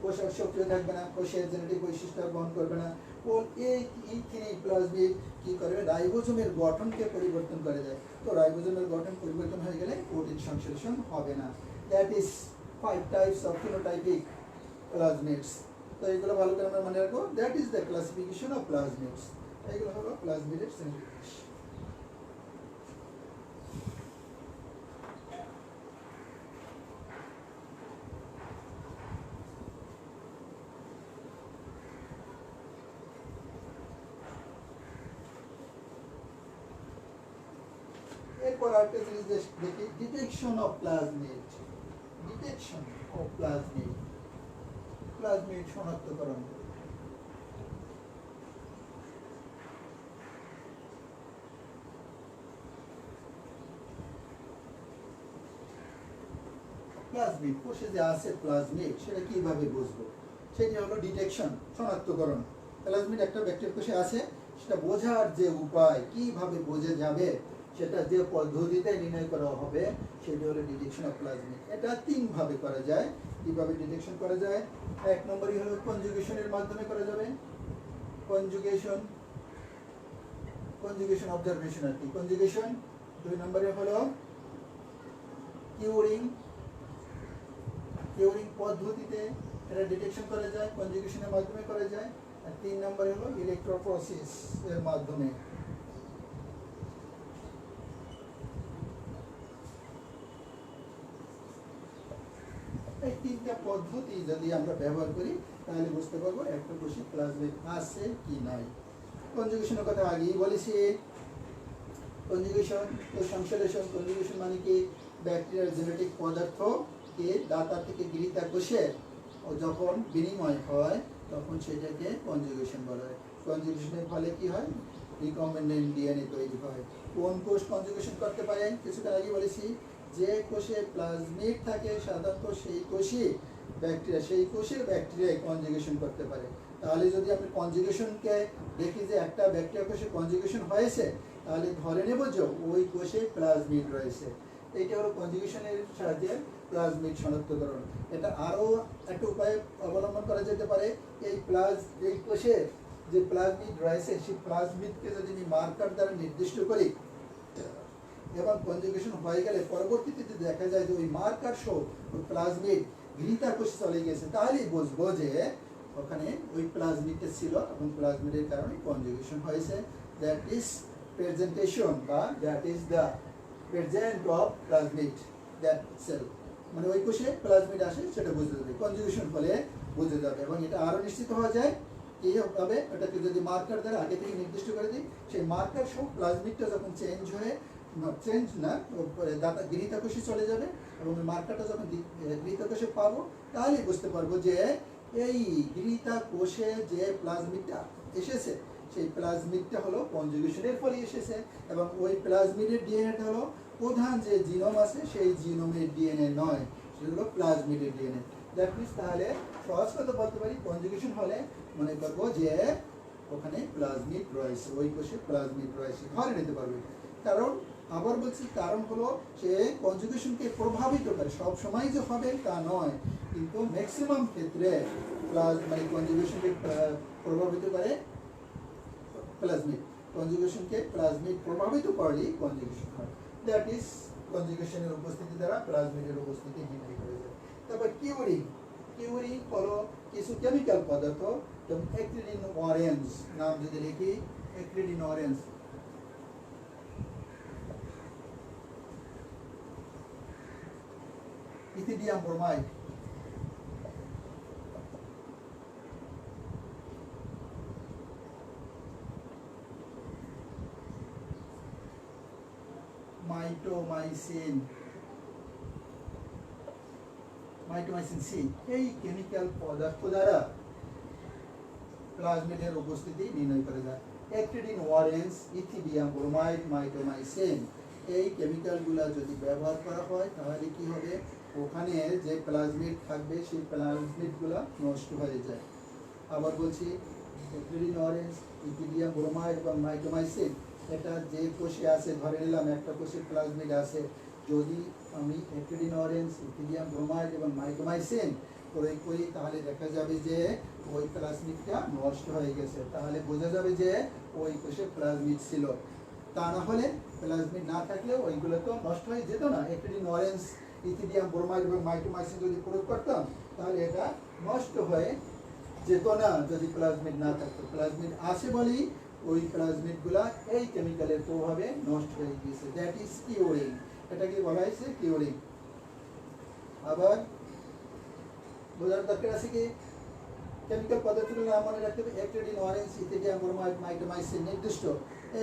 কোষের সক্রিয় থাকবে না, কোষের জেনেটিক বৈশিষ্ট্য বহন করবে না। পোল E3 প্লাজমিড কি করবে, রাইবোজোমের গঠনকে পরিবর্তন করে দেয়, তো রাইবোজোমের গঠন পরিবর্তন হয়ে গেলে প্রোটিন সংশ্লেষণ হবে না। That is 5 types of phenotypic plasmids. তো এগুলো ভালো করে আমরা মনে রাখবো, that is the classification of plasmids. এগুলো হলো প্লাজমিডের শ্রেণীবিন্যাস। এরপর আরেকটা জিনিস দেখি, detection of plasmid. Detection of plasmid, plasmid শনাক্তকরণ। প্লাজমিড কোষে যে আছে প্লাজমিড, সেটা কিভাবে বুঝবো, সেটি হলো ডিটেকশন, শনাক্তকরণ। প্লাজমিড একটা ব্যাকটেরিয়া কোষে আছে, সেটা বোঝার যে উপায়, কিভাবে বোঝা যাবে সেটা যে পদ্ধতিতে নির্ণয় করা হবে সেটা হলো ডিটেকশন অফ প্লাজমিড। এটা তিন ভাবে করা যায়। কিভাবে ডিটেকশন করা যায়? এক নম্বরই হলো কনজুগেশনের মাধ্যমে করা যাবে। কনজুগেশন অবজারভেশন আর কি, কনজুগেশন। দুই নম্বরে হলো কিউরিং পদ্ধতিতে এটা ডিটেকশন করা যায়, কনজুগেশনের মাধ্যমে করা যায়। আর তিন নম্বরে হলো ইলেকট্রোফোরেসিস এর মাধ্যমে। এই তিনটা পদ্ধতি যদি আমরা ব্যবহার করি তাহলে বুঝতে পারবো একটা কোষে প্লাজমিড আছে কি নাই। কনজুগেশনের কথা আগেই বলেছি। কনজুগেশন তো সংশ্লেষণ। কনজুগেশন মানে কি? ব্যাকটেরিয়ার জেনেটিক পদার্থকে দাতা থেকে গৃহীতা কোষে যখন বিনিময় হয় তখন সেটাকে কনজুগেশন বলা হয়। কনজুগেশনের ফলে কি হয়? রিকম্বিনেন্ট ডিএনএ তৈরি হয়। কোন কোষ কনজুগেশন করতে পারে? কিছুক্ষণ আগে বলেছি যে কোষে প্লাজমিড থাকে সাধারণত সেই কোষে ব্যাকটেরিয়া, সেই কোষের ব্যাকটেরিয়া কনজুগেশন করতে পারে। তাহলে যদি আপনি কনজুগেশনকে দেখি যে একটা ব্যাকটেরিয়া কোষে কনজুগেশন হয়েছে তাহলে ধরে নেব যে ওই কোষে প্লাজমিড রয়েছে। এইটা হলো কনজুগেশনের সাহায্যে প্লাজমিড শনাক্তকরণ। এটা আরও একটা উপায় অবলম্বন করা যেতে পারে। এই কোষে যে প্লাজমিড রয়েছে সেই প্লাজমিডকে যদি আমি মার্কার দ্বারা নির্দিষ্ট করি এবং কনজুগেশন হয়ে গেলে পরবর্তীতে যদি দেখা যায় যে ওই মার্কার সহ ওই প্লাজমিড গৃহীতা কোষে চলে গেছে তাহলেই বুঝবো যে ওখানে ওই প্লাজমিডটা ছিল এবং প্লাজমিডের কারণে কনজুগেশন হয়েছে। দ্যাট ইজ প্রেজেন্টেশন বা that is the present of plasmid that cell. মানে ওই কোষে প্লাজমিড আসে সেটা বুঝতে যাবে, কনজুগেশন ফলে বুঝে যাবে। এবং এটা আরও নিশ্চিত হওয়া যায় এইভাবে, ওটাকে যদি মার্কার দ্বারা আগে থেকে নির্দিষ্ট করে দিই, সেই মার্কার সহ প্লাজমিডটা যখন চেঞ্জ না দাতা গৃহীতা কোষে চলে যাবে এবং ওই মার্কারটা যখন গৃহীতা কোষে পাবো তাহলে বুঝতে পারবো যে এই গৃহীতা কোষে যে প্লাজমিডটা এসেছে সেই প্লাজমিডটা হলো কনজুগেশনের ফলে এসেছে এবং ওই প্লাজমিডের ডিএনএটা হলো প্রধান যে জিনোম আছে সেই জিনোমের ডিএনএ নয়, সেগুলো প্লাজমিডের ডিএনএ। দ্যাট মিনস তাহলে সহজ কথা বলতে পারি কনজুগেশন হলে মনে করবো যে ওখানে প্লাজমিড রয়েছে, ওই কোষে প্লাজমিড রয়েছে ধরে নিতে পারবে। কারণ আবার বলছি কারণ হলো সে কনজুগেশনকে প্রভাবিত করে, সব সময় যে হবে তা নয়, কিন্তু ম্যাক্সিমাম ক্ষেত্রে মানে কনজুগেশনকে প্রভাবিত করে প্লাজমিড। কনজুগেশনকে প্লাজমিড প্রভাবিত করলেই কনজুগেশন হয়। দ্যাট ইজ কনজুগেশনের উপস্থিতি দ্বারা প্লাজমিডের উপস্থিতি নির্ণয় করা যায়। তারপর কিউরিং হলো কিছু কেমিক্যাল পদার্থ, যেমন অ্যাক্রিলিন অরেঞ্জ নাম যদি লিখি, অ্যাক্রিলিন অরেঞ্জ, ইথিডিয়াম ব্রোমাইড, মাইটোমাইসিন সি, এই কেমিক্যাল পদার্থ দ্বারা প্লাজমিডের উপস্থিতি নির্ণয় করা যায়। অ্যাক্রিলিন অরেঞ্জ, ইথিডিয়াম ব্রোমাইড, মাইটোমাইসিন এই কেমিক্যালগুলো যদি ব্যবহার করা হয় তাহলে কি হবে? ওখানে যে প্লাজমিড থাকবে সেই প্লাজমিডগুলো নষ্ট হয়ে যায়। আবার বলছি অ্যাক্রিলিন অরেঞ্জ, ইথিডিয়াম ব্রোমাইড এবং মাইটোমাইসিন এটা যে কোষে আছে, ধরে নিলাম একটা কোষে প্লাজমিড আছে, যদি আমি অ্যাক্রিলিন অরেঞ্জ, ইথিডিয়াম ব্রোমাইড এবং মাইটোমাইসিন প্রয়োগ করি তাহলে দেখা যাবে যে ওই প্লাজমিডটা নষ্ট হয়ে গেছে, তাহলে বোঝা যাবে যে ওই কোষে প্লাজমিড ছিল। তা না হলে প্লাজমিড না থাকলেও ওইগুলো তো নষ্ট হয়ে যেত না। অ্যাক্রিলিন অরেঞ্জ, ইথিডিয়াম ব্রোমাইড এবং মাইটোমাইসিন যদি প্রয়োগ করতাম তাহলে এটা নষ্ট হয়ে যেত না যদি প্লাজমিড না থাকতো। প্লাজমিড আছে বলেই ওই প্লাজমিডগুলা এই কেমিক্যালের প্রভাবে নষ্ট হয়ে গিয়েছে। দ্যাট ইজ কিউরিং, এটাকে বলা হয়েছে কিউরিং। আবার বোঝার দরকার আছে কি কেমিক্যাল পদার্থগুলো নাম মনে রাখতে হবে, অ্যাক্রিলিন অরেঞ্জ, ইথিডিয়াম ব্রোমাইড, মাইটোমাইসিন নির্দিষ্ট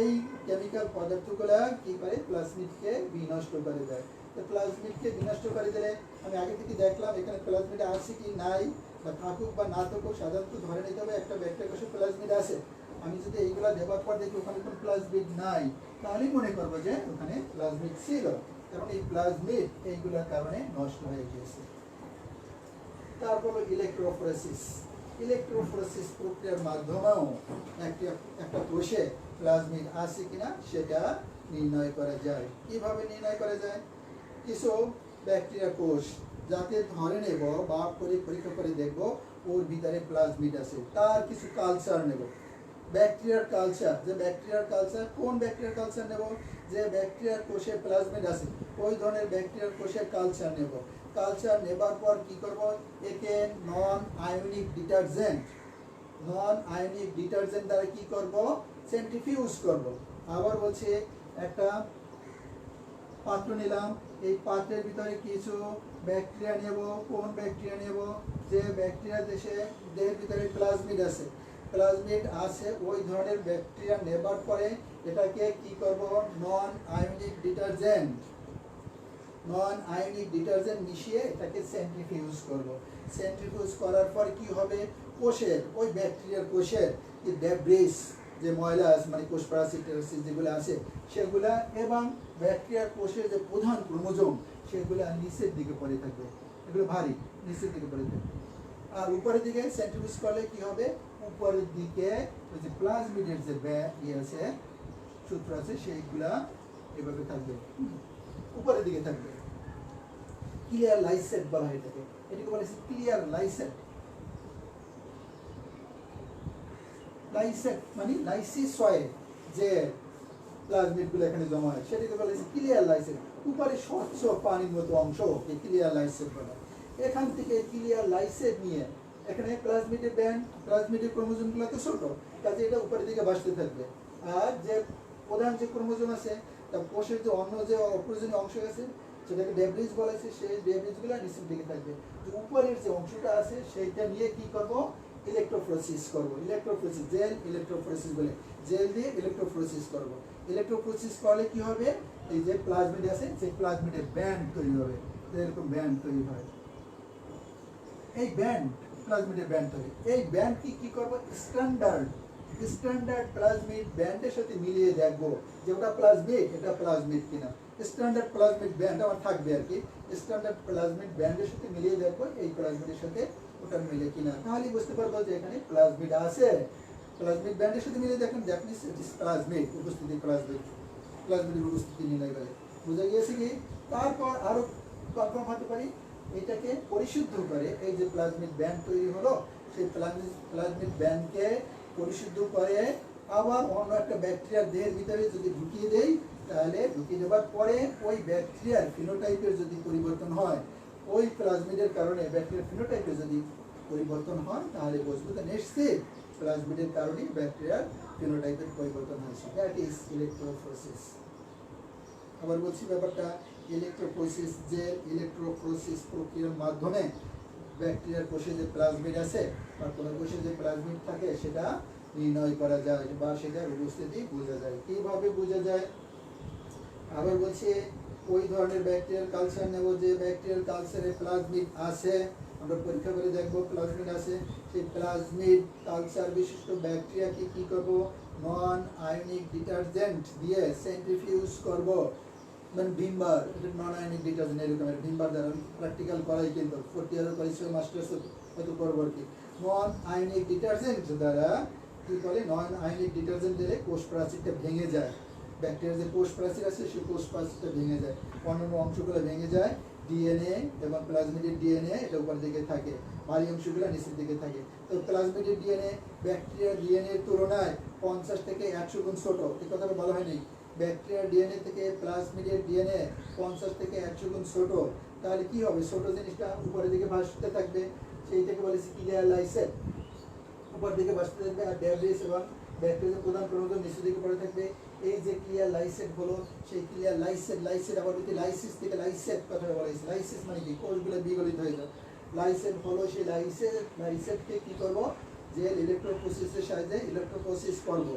এই কেমিক্যাল পদার্থগুলো কি করে? প্লাজমিডকে বিনষ্ট করে দেয়। তো প্লাজমিডকে বিনষ্ট করে দিলে আমি আগে থেকে দেখলাম এখানে প্লাজমিড আছে কি নাই বা থাকুক বা না থাকুক, সাধারণত ধরে নিতে হবে একটা ব্যাকটেরিয়া কোষে প্লাজমিড আছে। আমি যদি এইগুলা দেওয়ার পর দেখি ওখানে কোনো প্লাজমিড নাই তাহলেই মনে করবো যে ওখানে প্লাজমিড ছিল, কারণ এই প্লাজমিড এইগুলোর কারণে নষ্ট হয়ে গিয়েছে। তারপর ইলেকট্রোফোরেসিস প্রক্রিয়ার মাধ্যমেও একটা কোষে প্লাজমিড আছে কিনা সেটা নির্ণয় করা যায়। কিভাবে নির্ণয় করা যায়? কিছু ব্যাকটেরিয়া কোষ যাতে ধরে নেব বা পরীক্ষা করে দেখব ওর ভিতরে প্লাজমিড আছে, তার কিছু কালচার নেব। ব্যাকটেরিয়ার কালচার, যে ব্যাকটেরিয়ার কালচার, কোন ব্যাকটেরিয়ার কালচার নেব? যে ব্যাকটেরিয়ার কোষে প্লাজমিড আছে ওই ধরনের ব্যাকটেরিয়ার কোষের কালচার নেব। কালচার নেবার পর কি করব? একে নন আয়নিক ডিটারজেন্ট দ্বারা কি করব? সেন্ট্রিফিউজ করব। আবার বলছে একটা পাত্র নিলাম, এই পাত্রের ভিতরে কিছু ব্যাকটেরিয়া নেব। কোন ব্যাকটেরিয়া নেব? যে ব্যাকটেরিয়া দেহের ভিতরে প্লাজমিড আছে ওই ধরনের ব্যাকটেরিয়া নেবার পরে এটাকে কি করব? নন আয়নিক ডিটারজেন্ট মিশিয়ে এটাকে সেন্ট্রিফিউজ করব। সেন্ট্রিফিউজ করার পর কি হবে? কোষের, ওই ব্যাকটেরিয়ার কোষের যে ডেব্রিস, যে ময়লা আছে মানে কোষ প্যারাসিট যেগুলো আছে সেগুলা, এবং ব্যাকটেরিয়ার কোষের যে প্রধান ক্রোমোজোম সেগুলো নিচের দিকে পড়ে থাকবে, এগুলো ভারী, নিচের দিকে পড়ে থাকবে। আর উপরের দিকে সেন্ট্রিফিউজ করলে কি হবে? উপরের দিকে ওই যে প্লাজমিডের যে আছে সূত্র আছে সেইগুলা এভাবে থাকবে, উপরের দিকে থাকবে। ক্লিয়ার লাইসেট বলা হয় এটাকে, এটাকে বলা হয় ক্লিয়ার লাইসেট। লাইসেট মানে লাইসিস হয় যে প্লাজমিডগুলো এখানে জমা হয় সেটাকে বলা হয় ক্লিয়ার লাইসেট। উপরে স্বচ্ছ পানির মতো অংশ ক্লিয়ার লাইসেট বলা। এখান থেকে ক্লিয়ার লাইসেট নিয়ে এখানে প্লাজমিডের ব্যান্ড, প্লাজমিডের ক্রোমোজোমগুলো তো ছোট, কাজে এটা উপরের দিকে ভাসতে থাকবে। আর যে প্রধান যে ক্রোমোজোম আছে তার কোষের যে অন্য যে অপ্রয়োজনীয় অংশ আছে সেটাকে ডেব্রিজ বলা আছে, সেই ডেব্রিজগুলো নিচের দিকে থাকবে। যে উপরের যে অংশটা আছে সেইটা নিয়ে কি করব? ইলেকট্রোফোরেসিস করব। ইলেকট্রোফোরেসিস, জেল ইলেকট্রোফোরেসিস বলে, জেল দিয়ে ইলেকট্রোফোরেসিস করব। ইলেকট্রোফোরেসিস করলে কি হবে? এই যে প্লাজমিড আছে সেই প্লাজমিডের ব্যান্ড তৈরি হবে, এরকম ব্যান্ড তৈরি হয়। এই ব্যান্ড প্লাজমিডের ব্যান্ড তৈরি, এই ব্যান্ড কি করব? স্ট্যান্ডার্ড প্লাজমিড ব্যান্ডের সাথে মিলিয়ে দেখবো যে ওটা প্লাজমিড, এটা প্লাজমিড কিনা। স্ট্যান্ডার্ড প্লাজমিড ব্যান্ড আমার থাকবে আর কি, স্ট্যান্ডার্ড প্লাজমিড ব্যান্ডের সাথে মিলিয়ে দেখবো এই প্লাজমিডের সাথে ওটা মিলে কিনা, তাহলে বুঝতে পারবো যে এখানে প্লাজমিড আছে। প্লাজমিড ব্যান্ডের সাথে মিলিয়ে দেখেন জাপানিজ প্লাজমিড উপস্থিতি, প্লাজমিডের উপস্থিতি নির্ণয় করে। বুঝা গিয়েছে কি? তারপর আরো কনফার্ম হতে পারি এটাকে পরিশুদ্ধ করে, এই যে প্লাজমিড ব্যান্ড তৈরি হলো সেই প্লাজমিড ব্যান্ডকে পরিশুদ্ধ করে আবার অন্য একটা ব্যাকটেরিয়ার দেহের ভিতরে যদি ঢুকিয়ে দেই, তাহলে ঢুকিয়ে দেওয়ার পরে ওই ব্যাকটেরিয়ার ফিনোটাইপের যদি পরিবর্তন হয়, ওই প্লাজমিডের কারণে ব্যাকটেরিয়ার ফিনোটাইপের যদি পরিবর্তন হয়, তাহলে বুঝবো যে নিশ্চিত প্লাজমিডের কারণে ব্যাকটেরিয়ার ফিনোটাইপের পরিবর্তন হয়েছে। That is electrophoresis. আবার বলছি ব্যাপারটা, ইলেকট্রোফোরেসিস যে ইলেকট্রোফোরেসিস প্রক্রিয়ার মাধ্যমে ব্যাকটেরিয়ার কোষে যে প্লাজমিড আছে বা কোনো কোষে যে প্লাজমিড থাকে সেটা নির্ণয় করা যায় বা সেটার উপস্থিতি বোঝা যায়। কিভাবে বোঝা যায়? আবার বলছি ওই ধরনের ব্যাকটেরিয়াল কালচার নেব যে ব্যাকটেরিয়াল কালচারে প্লাজমিড আছে, আমরা পরীক্ষা করে দেখব প্লাজমিড আছে। সেই প্লাজমিড কালচার বিশিষ্ট ব্যাকটেরিয়াকে কি করব? নন আয়নিক ডিটারজেন্ট দিয়ে সেন্ট্রিফিউজ করব। মানে ভিমবার, এটা নন আয়নিক ডিটারজেন্ট, এরকমের ভিমবার দ্বারা প্র্যাকটিক্যাল করাই, কিন্তু 4th ইয়ারে করেছিল, মাস্টার্স হয়তো পরবর্তী। নন আয়নিক ডিটারজেন্ট দ্বারা কি করে? নন আয়নিক ডিটারজেন্ট দিলে কোষ প্রাচীরটা ভেঙে যায়, ব্যাকটেরিয়ার যে কোষ প্রাচীর আছে সেই কোষ প্রাচীরটা ভেঙে যায়, অন্যান্য অংশগুলো ভেঙে যায়। ডিএনএ এবং প্লাজমিডের ডিএনএ এটা উপর দিকে থাকে, ভারী অংশগুলো নিচের দিকে থাকে। তো প্লাজমিডের ডিএনএ ব্যাকটেরিয়ার ডিএনএ এর তুলনায় 50 থেকে 100 গুণ ছোট, এই কথাটা বলা হয়নি। ব্যাকটেরিয়ার ডিএনএ থেকে প্লাজমিডের ডিএনএ 50 থেকে 100 গুণ ছোট, তাহলে কি হবে? ছোট জিনিসটা উপরের দিকে ভাসতে থাকবে, সেইটাকে বলেছি ক্লিয়ার লাইসেট, উপর দিকে ভাসতে থাকবে। আর ডেব্রিস এবং ব্যাকটেরিয়ার প্রধান ক্রোমোজোম নিচের দিকে পড়ে থাকবে। এই যে ক্লিয়ার লাইসেট হলো সেই ক্লিয়ার লাইসেট আবার যদি লাইসিস থেকে লাইসেট কথা বলা হয়েছে, লাইসিস মানে কি? কোষগুলো বিগলিত হয়ে যায়। লাইসেট হলো সেই লাইসেটকে কি করব? যে ইলেকট্রোফোরেসিসের সাহায্যে ইলেকট্রোফোরেসিস করব।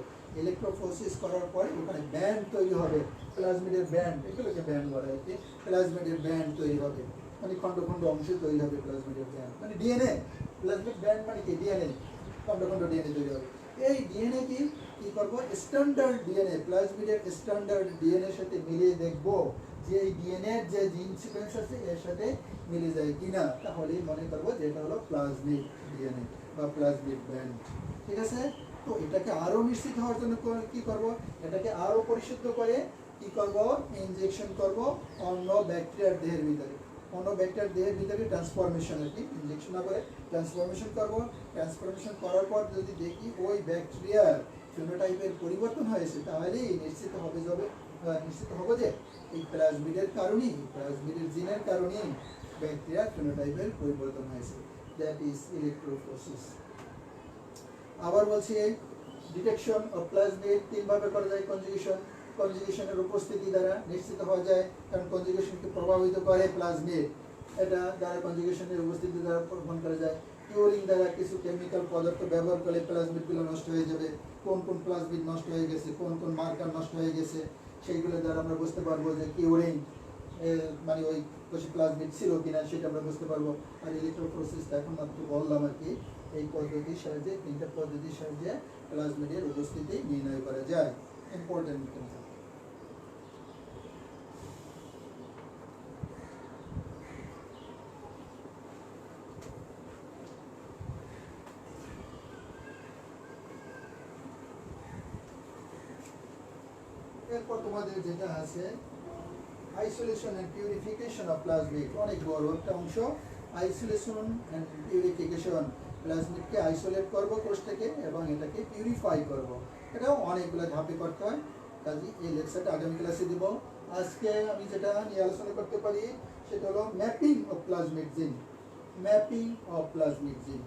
ইলেকট্রোফোরেসিস করার পরে ওখানে ব্যান্ড তৈরি হবে, প্লাজমিডের ব্যান্ড, এগুলোকে ব্যান্ড বলা হয়। প্লাজমিডের ব্যান্ড তৈরি হবে মানে খণ্ড খণ্ড অংশ তৈরি হবে প্লাজমিডের ব্যান্ড, মানে ডিএনএ। প্লাজমিড ব্যান্ড মানে কি? ডিএনএ, খণ্ড খণ্ড ডিএনএ তৈরি হবে। এই ডিএনএ কি করব? স্ট্যান্ডার্ড ডিএনএ, প্লাজমিডের স্ট্যান্ডার্ড ডিএনএ এর সাথে মিলিয়ে দেখব যে এই ডিএনএ এর যে জিন সিকোয়েন্স আছে এর সাথে মিলে যায় কিনা, তাহলেই মনে করব যে এটা হলো প্লাজমিড ডিএনএ বা প্লাজমিড ব্যান্ড। ঠিক আছে? তো এটাকে আরো নিশ্চিত হওয়ার জন্য কি করব? এটাকে আরো পরিশুদ্ধ করে কি করব, ইনজেকশন করব অন্য ব্যাকটেরিয়ার দেহের ভিতরে, অন্য ব্যাকটেরিয়ার দেহের ভিতরে ট্রান্সফরমেশন, আর কি ইনজেকশন না করে ট্রান্সফরমেশন করব। ট্রান্সফরমেশন করার পর যদি দেখি ওই ব্যাকটেরিয়ার ফিনোটাইপের পরিবর্তন হয়েছে, তাহলেই নিশ্চিত হবে যে এই প্লাজমিডের কারণেই, প্লাজমিডের জিনের কারণেই ব্যাকটেরিয়ার ফিনোটাইপের পরিবর্তন হয়েছে। That is electrophoresis. আবার বলছি, ডিটেকশন অফ প্লাজমিড তিনভাবে করা যায়। কনজুগেশনের উপস্থিতি দ্বারা নিশ্চিত হওয়া যায়, কারণ কনজুগেশনকে প্রভাবিত করে প্লাজমিড, এটা দ্বারা কনজুগেশনের উপস্থিতি দ্বারা প্রমাণ করা যায়। কিউরিং দ্বারা কিছু কেমিক্যাল পদার্থ ব্যবহার করলে প্লাজমিডগুলো নষ্ট হয়ে যাবে, কোন কোন প্লাজমিড নষ্ট হয়ে গেছে, কোন কোন মার্কার নষ্ট হয়ে গেছে, সেইগুলো দ্বারা আমরা বুঝতে পারবো যে কিউরিং মানে ওই কোষে প্লাজমিড ছিল কিনা সেটা আমরা বুঝতে পারবো। আর ইলেকট্রোফোরেসিসটা এখন মাত্র বললাম আর কি, এই পদ্ধতির সাহায্যে, তিনটা পদ্ধতির সাহায্যে প্লাজমিডের উপস্থিতি নির্ণয় করা যায়। ইম্পর্টেন্ট কিন্তু। এরপর তোমাদের যেটা আছে isolation and purification of plasmid, অনেক বড় একটা অংশ। আইসোলেশন এন্ড পিউরিফিকেশন, প্লাজমিডকে আইসোলেট করব কোষ থেকে এবং এটাকে পিউরিফাই করব, এটাও অনেকগুলো ধাপে করতে হয়। কাজে এই লেকচারটা আগামী ক্লাসে দিব। আজকে আমি যেটা নিয়ে আলোচনা করতে পারি সেটা হলো ম্যাপিং অফ প্লাজমিড জিন। ম্যাপিং অফ প্লাজমিড জিন,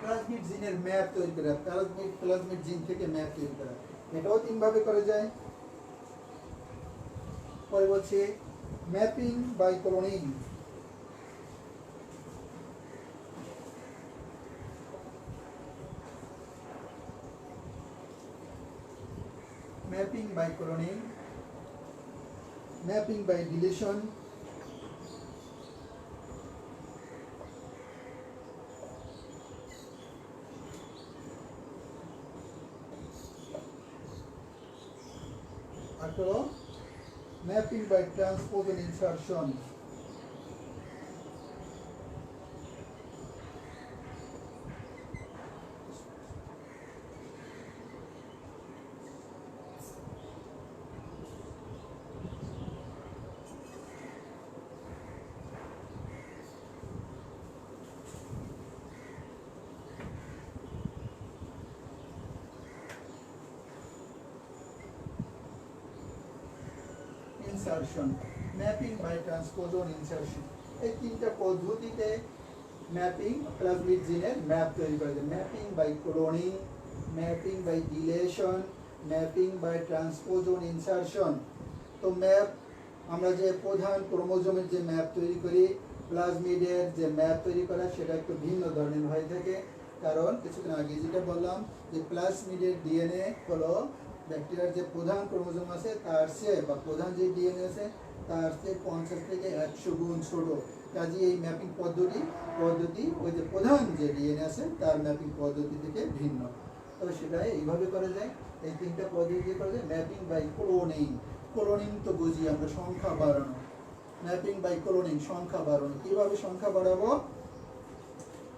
প্লাজমিড জিনের ম্যাপ তৈরি করা, প্লাজমিড জিন থেকে ম্যাপ তৈরি করা, এটাও তিনভাবে করা যায়। পরে বলছে mapping by cloning. Mapping by cloning, mapping by deletion, আর হলো mapping by transposon insertion. Insertion, mapping by transposon insertion, এই তিনটা পদ্ধতিতে ম্যাপিং প্লাজমিড জিনের ম্যাপ তৈরি করা যায়। Mapping by cloning, mapping by deletion, mapping by transposon insertion. তো ম্যাপ, আমরা যে প্রধান ক্রোমোজোমের যে ম্যাপ তৈরি করি, প্লাজমিডের যে ম্যাপ তৈরি করা সেটা একটু ভিন্ন ধরনের হয়ে থাকে, কারণ কিছুদিন আগে যেটা বললাম যে প্লাজমিডের ডিএনএ হলো ব্যাকটেরিয়ার যে প্রধান ক্রোমোজোম আছে তার চেয়ে, বা প্রধান যে ডিএনএ আছে তার চেয়ে 50 থেকে 100 গুণ ছোট। কাজে এই ম্যাপিং পদ্ধতি ওই যে প্রধান যে ডিএনএ আছে তার ম্যাপিং পদ্ধতি থেকে ভিন্ন। তবে সেটা এইভাবে করা যায়, এই তিনটা পদ্ধতি করা যায়। ম্যাপিং বাই ক্লোনিং, ক্লোনিং তো বুঝি আমরা সংখ্যা বাড়ানো। ম্যাপিং বাই ক্লোনিং, সংখ্যা বাড়ানো। কিভাবে সংখ্যা বাড়াবো?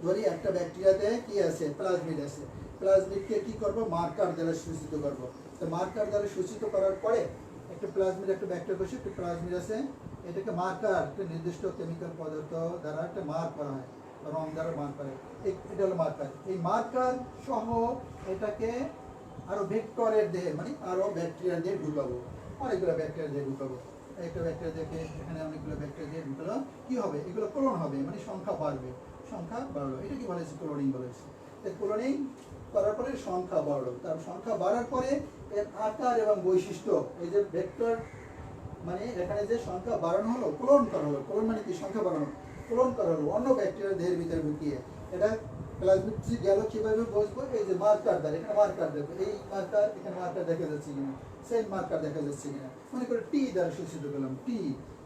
ধরি একটা ব্যাকটেরিয়াতে কি আছে, প্লাজমিড আছে, প্লাজমিডকে কি করব, মার্কার দ্বারা সূচিত করব। তো মার্কার দ্বারা সূচিত করার পরে একটা প্লাজমিড, একটা ব্যাকটেরিয়া কোষে একটা প্লাজমিড আছে, এটাকে মার্কার, একটা নির্দিষ্ট কেমিক্যাল পদার্থ দ্বারা একটা মার্ক করা হয়, রং দ্বারা মার্ক করা হয়, এটা হলো মার্কার। এই মার্কার সহ এটাকে আরো ভেক্টরের দেহে, মানে আরো ব্যাকটেরিয়া দিয়ে ঢুকাবো, অনেকগুলো ব্যাকটেরিয়া দিয়ে ঢুকাবো। একটা ব্যাকটেরিয়া দেখে এখানে অনেকগুলো ব্যাকটেরিয়া দিয়ে ঢুকালো, কি হবে, এগুলো ক্লোন হবে, মানে সংখ্যা বাড়বে, সংখ্যা বাড়লো। এটা কি বলেছে, ক্লোনিং বলেছে। ক্লোনিং করার পরে সংখ্যা বাড়লো, তার সংখ্যা বাড়ার পরে এর আকার এবং বৈশিষ্ট্য, এই যে ভেক্টর মানে এখানে যে সংখ্যা বাড়ানো হলো, ক্লোন করা হলো, ক্লোন মানে কি, সংখ্যা বাড়ানো, ক্লোন করা হলো অন্য ব্যাকটেরিয়ার দেহের ভিতরে ঢুকিয়ে। এটা প্লাজমিড গেল কিভাবে বুঝবো, এই যে মার্কার দ্বারা, এখানে মার্কার দেখবো, এই মার্কার, এখানে মার্কার দেখা যাচ্ছে কিনা, সেম মার্কার দেখা যাচ্ছে কিনা, মনে করে টি দ্বারা সূচিত করলাম, টি,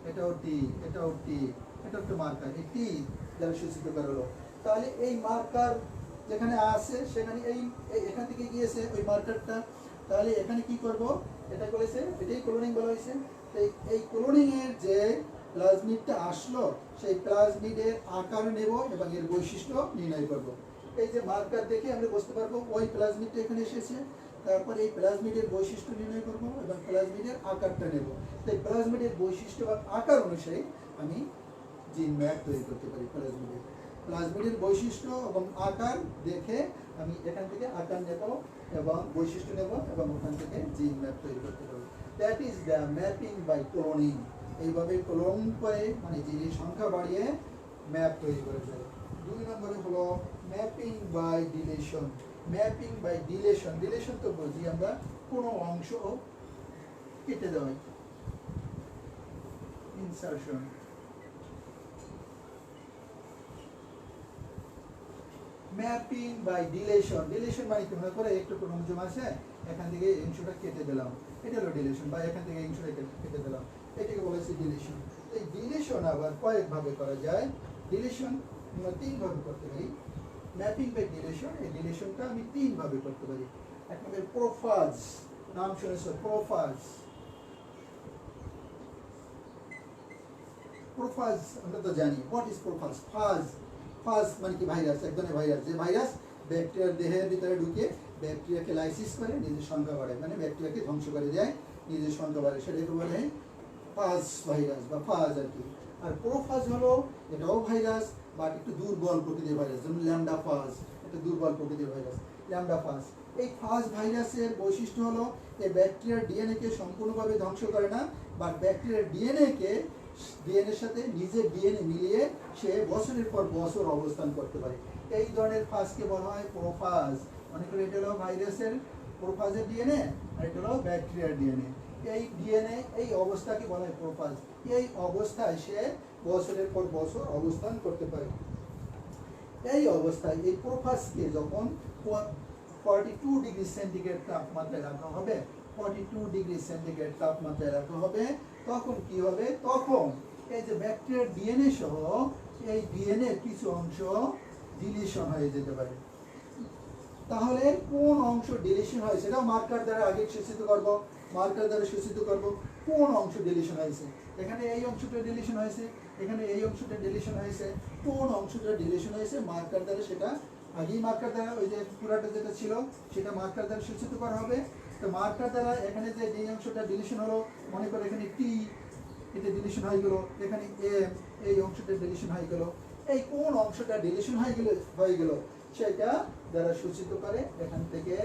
এটাও টি, এটাও টি, এটা একটা মার্কার, এই টি দ্বারা সূচিত করা হলো। তাহলে এই মার্কার যেখানে আছে সেখানে এই এখান থেকে গিয়েছে ওই মার্কারটা, তাহলে এখানে কি করব, এটা করেছে, এটাই ক্লোনিং বলা হয়েছে। তো এই ক্লোনিং এর যে প্লাজমিডটা আসলো, সেই প্লাজমিডের আকার নেব এবং এর বৈশিষ্ট্য নির্ণয় করব। এই যে মার্কার দেখে আমরা বুঝতে পারবো ওই প্লাজমিডটা এখানে এসেছে, তারপর এই প্লাজমিডের বৈশিষ্ট্য নির্ণয় করব এবং প্লাজমিডের আকারটা নেব। তাই প্লাজমিডের বৈশিষ্ট্য বা আকার অনুসারে আমি জিন ম্যাপ তৈরি করতে পারি। প্লাজমিডের বৈশিষ্ট্য এবং আকার দেখে আমি এখান থেকে আকার নেব এবং বৈশিষ্ট্য নেব এবং ওখান থেকে জিন ম্যাপ তৈরি করতে পারবো। That is the mapping by cloning. এইভাবে ক্লোন করে মানে জিনের সংখ্যা বাড়িয়ে ম্যাপ তৈরি করা যায়। 2 নম্বরে হলো mapping by deletion. Mapping by deletion, deletion তো বুঝি আমরা কোনো অংশ কেটে দেওয়া, insertion. Mapping by deletion, deletion মানে কি মনে করে একটু ক্রোমোজোম আছে, এখান থেকে এই অংশটা কেটে দিলাম, এটা হলো ডিলিশন, বা এখান থেকে এই অংশটা কেটে দিলাম, এটাকে বলা হচ্ছে ডিলিশন। এই ডিলিশন আবার কয়েকভাবে করা যায়। ডিলিশন আমরা 3 ভাবে করতে পারি। ম্যাপিং বাই ডিলিশন, এই ডিলিশনটা আমি 3 ভাবে করতে পারি। এক নম্বরে প্রোফাজ, নাম শুনেছো প্রোফাজ। প্রোফাজ আমরা তো জানি, হোয়াট ইজ প্রোফাজ? ফাজ, ফাজ মানে কি ভাইরাস, এক ধরনের ভাইরাস, যে ভাইরাস ব্যাকটেরিয়ার দেহের ভিতরে ঢুকে ব্যাকটেরিয়াকে লাইসিস করে নিজের সংখ্যা বাড়ায়, মানে ব্যাকটেরিয়াকে ধ্বংস করে দেয়, নিজের সংখ্যা বাড়ে, সেটাকে বলে ফাজ ভাইরাস বা ফাজ আর কি। আর প্রোফাজ হলো এটাও ভাইরাস বাট একটু দুর্বল প্রকৃতির ভাইরাস, যেমন ল্যামডা ফাজ, এটা দুর্বল প্রকৃতির ভাইরাস ল্যামডা ফাজ। এই ফাজ ভাইরাসের বৈশিষ্ট্য হলো এই ব্যাকটেরিয়ার ডিএনএকে সম্পূর্ণভাবে ধ্বংস করে না, বাট ব্যাকটেরিয়ার ডিএনএর সাথে নিজের ডিএনএ মিলিয়ে সে বছরের পর বছর অবস্থান করতে পারে। এই ধরনের ফাজকে বলা হয় প্রোফাজ। মনে করি এটা হলো ভাইরাসের প্রোফাজের ডিএনএ আর এটা হলো ব্যাকটেরিয়ার ডিএনএ। এই ডিএনএ এই অবস্থাকে বলা হয় প্রোফাজ। এই অবস্থায় সে বছরের পর বছর অবস্থান করতে পারে। এই অবস্থায় এই প্রোফাজকে যখন 42 ডিগ্রি সেন্টিগ্রেড তাপমাত্রায় রাখা হবে, 42 ডিগ্রি সেন্টিগ্রেড তাপমাত্রায় রাখা হবে, তখন কি হবে? তখন এই যে ব্যাকটেরিয়ার ডিএনএ সহ এই ডিএনএ কিছু অংশ ডিলিশন হয়ে যেতে পারে। তাহলে কোন অংশ ডিলিশন হয় সেটাও মার্কার দ্বারা আগে সূচিত করব, মার্কার দ্বারা সূচিত করব কোন অংশ ডিলিশন হয়েছে। এখানে এই অংশটা ডিলিশন হয়েছে, এখানে এই অংশটা ডিলিশন হয়েছে, কোন অংশটা ডিলিশন হয়েছে মার্কার দ্বারা সেটা আগেই মার্কার দ্বারা ওই যে পুরাটা যেটা ছিল সেটা মার্কার দ্বারা সূচিত করা হবে। তো মার্কার দ্বারা এখানে যে অংশটা ডিলিশন হলো, মনে করো এখানে টি, এটা ডিলিশন হয়ে গেল, এখানে এম, এই অংশটা ডিলিশন হয়ে গেল, এই কোন অংশটা ডিলিশন হয়ে গেল সেটা দ্বারা সূচিত করে এখান থেকে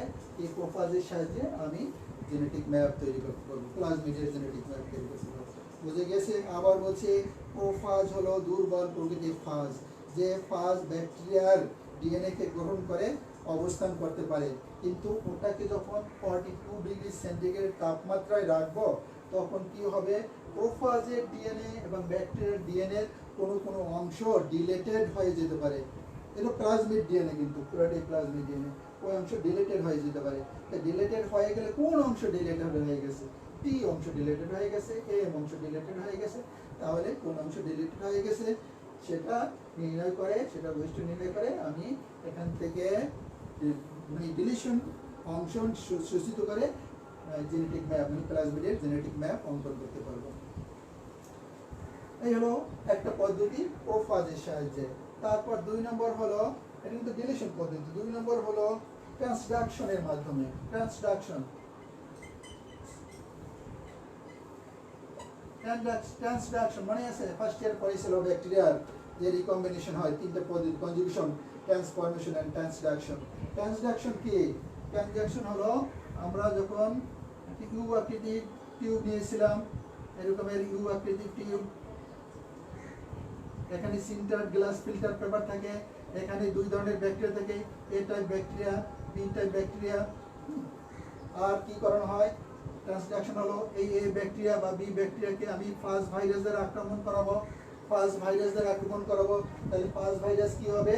এই প্রোফাজের সাহায্যে আমি জেনেটিক ম্যাপ তৈরি করতে পারবো, প্লাজমিডের জেনেটিক ম্যাপ তৈরি করতে পারবো। বুঝে গেছে? আবার বলছে প্রোফাজ হলো দুর্বল প্রকৃতির ফাজ, যে ফাজ ব্যাকটেরিয়ার ডিএনএ কে গ্রহণ করে অবস্থান করতে পারে, কিন্তু ওটাকে যখন 42 ডিগ্রি সেন্টিগ্রেড তাপমাত্রায় রাখবো তখন কি হবে? প্রোফাজের ডিএনএ এবং ব্যাকটেরিয়ার ডিএনএ কোনো অংশ ডিলেটেড হয়ে যেতে পারে। এটা প্লাজমিড ডিএনএ, কিন্তু পুরোটাই প্লাজমিড ডিএনএ, ওই অংশ ডিলেটেড হয়ে যেতে পারে। ডিলেটেড হয়ে গেলে কোন অংশ ডিলেটেড হয়ে গেছে? টি অংশ ডিলেটেড হয়ে গেছে, এম অংশ ডিলেটেড হয়ে গেছে। তাহলে কোন অংশ ডিলেটেড হয়ে গেছে সেটা নির্ণয় করে, সেটা বৈশিষ্ট্য নির্ণয় করে আমি এখান থেকে ডিলিশন অংশ সূচিত করে জেনেটিক ম্যাপ, মানে প্লাজমিডের জেনেটিক ম্যাপ অঙ্কন করতে পারবো। এই হলো একটা পদ্ধতি প্রোফাজের সাহায্যে। তারপর 2 নম্বর হলো, এটা কিন্তু ডিলিশন পদ্ধতি। 2 নম্বর হলো ট্রান্সডাকশনের মাধ্যমে। ট্রান্সডাকশন মানে আছে ফার্স্ট ইয়ার পড়েছিল ব্যাকটেরিয়ার যে রিকম্বিনেশন হয়, 3টা পদ্ধতি, conjugation, transformation and transduction. Transduction কি? ট্রান্সডাকশন হলো আমরা যখন ইউ আকৃতির টিউব নিয়েছিলাম, এরকমের ইউ আকৃতির টিউব, এখানে সিন্টার গ্লাস ফিল্টার পেপার থাকে, এখানে 2 ধরনের ব্যাকটেরিয়া থাকে, A type bacteria, B type bacteria. আর কি করানো হয়? ট্রান্সডাকশন হলো এই এ ব্যাকটেরিয়া বা বি ব্যাকটেরিয়াকে আমি ফাজ ভাইরাস দ্বারা আক্রমণ করাবো, তাহলে ফাজ ভাইরাস কি হবে?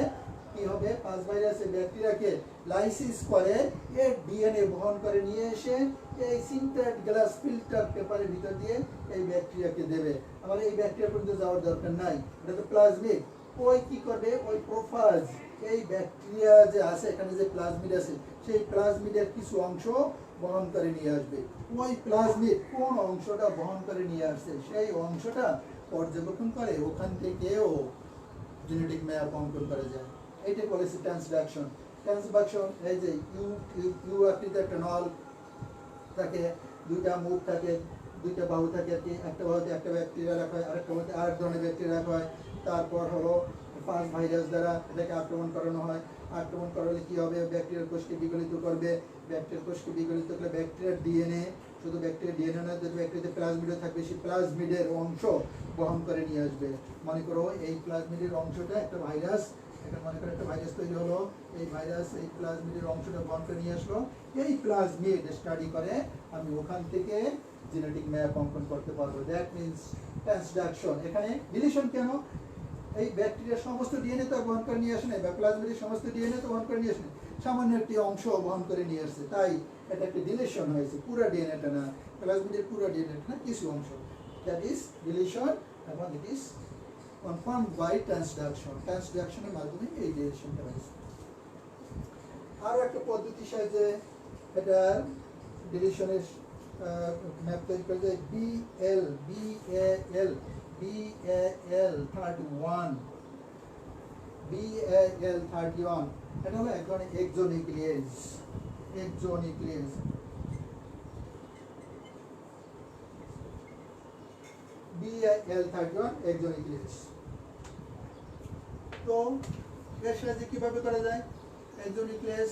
ফাজ ভাইরাস এই ব্যাকটেরিয়াকে লাইসিস করে এর ডিএনএ বহন করে নিয়ে এসে এই সিন্টার গ্লাস ফিল্টার পেপারের ভিতর দিয়ে এই ব্যাকটেরিয়াকে দেবে। আমার এই ব্যাকটেরিয়া পর্যন্ত যাওয়ার দরকার নাই, এটা তো প্লাজমিড। ওই কি করবে? ওই প্রোফাজ, এই ব্যাকটেরিয়া যে আছে এখানে যে প্লাজমিড আছে, সেই প্লাজমিডের কিছু অংশ বহন করে নিয়ে আসবে। ওই প্লাজমিড কোন অংশটা বহন করে নিয়ে আসছে সেই অংশটা পর্যবেক্ষণ করে ওখান থেকেও জেনেটিক ম্যাপ অঙ্কন করা যায়। এইটা বলেছে ট্রান্সডাকশন। ট্রান্সডাকশন এই যে ইউ আকৃতির একটা নল থাকে, দুইটা মুখ থাকে, দুইটা বাহু থাকে আর কি, একটা বাহুতে একটা ব্যাকটেরিয়া রাখা হয়, আরেকটা বাহুতে আরেক ধরনের ব্যাকটেরিয়া রাখা হয়। তারপর হলো ফার্স্ট ভাইরাস দ্বারা এটাকে আক্রমণ করানো হয়। আক্রমণ করালে কি হবে, ব্যাকটেরিয়ার কোষকে বিগলিত করবে। ব্যাকটেরিয়ার কোষকে বিগলিত করলে ব্যাকটেরিয়ার ডিএনএ, শুধু ব্যাকটেরিয়া ডিএনএ নয়, যদি ব্যাকটেরিয়াতে প্লাজমিডও থাকবে সেই প্লাজমিডের অংশ বহন করে নিয়ে আসবে। মনে করো এই প্লাজমিডের অংশটা একটা ভাইরাস, এটা মনে করো একটা ভাইরাস তৈরি হলো, এই ভাইরাস এই প্লাজমিডের অংশটা বহন করে নিয়ে আসলো। এই প্লাজমিড স্টাডি করে আমি ওখান থেকে জেনেটিক ম্যাপ অঙ্কন করতে পারবো। That means transduction. এখানে ডিলিশন কেন? এই ব্যাকটেরিয়ার সমস্ত ডিএনএ তো বহন করে নিয়ে আসে না, বা প্লাজমিডের সমস্ত ডিএনএ তো বহন করে নিয়ে আসে না, সামান্য একটি অংশ বহন করে নিয়ে আসছে, তাই এটা একটা ডিলিশন হয়েছে। পুরো ডিএনএটা না, প্লাজমিডের পুরো ডিএনএটা না, কিছু অংশ। দ্যাট ইজ ডিলিশন এবং it is confirmed by transduction. ট্রান্সডাকশনের মাধ্যমে এই ডিলিশনটা হয়েছে। আরও একটা পদ্ধতি সাহায্যে এটা ডিলিশনের ম্যাপ তৈরি করে যায়। BAL 31 এটা হলো এক ধরনের এক্সোনিউক্লিয়েজ। BAL 31 এক্সোনিউক্লিয়েজ। তো এর সাহায্যে কিভাবে করা যায়? এক্সোনিউক্লিয়েজ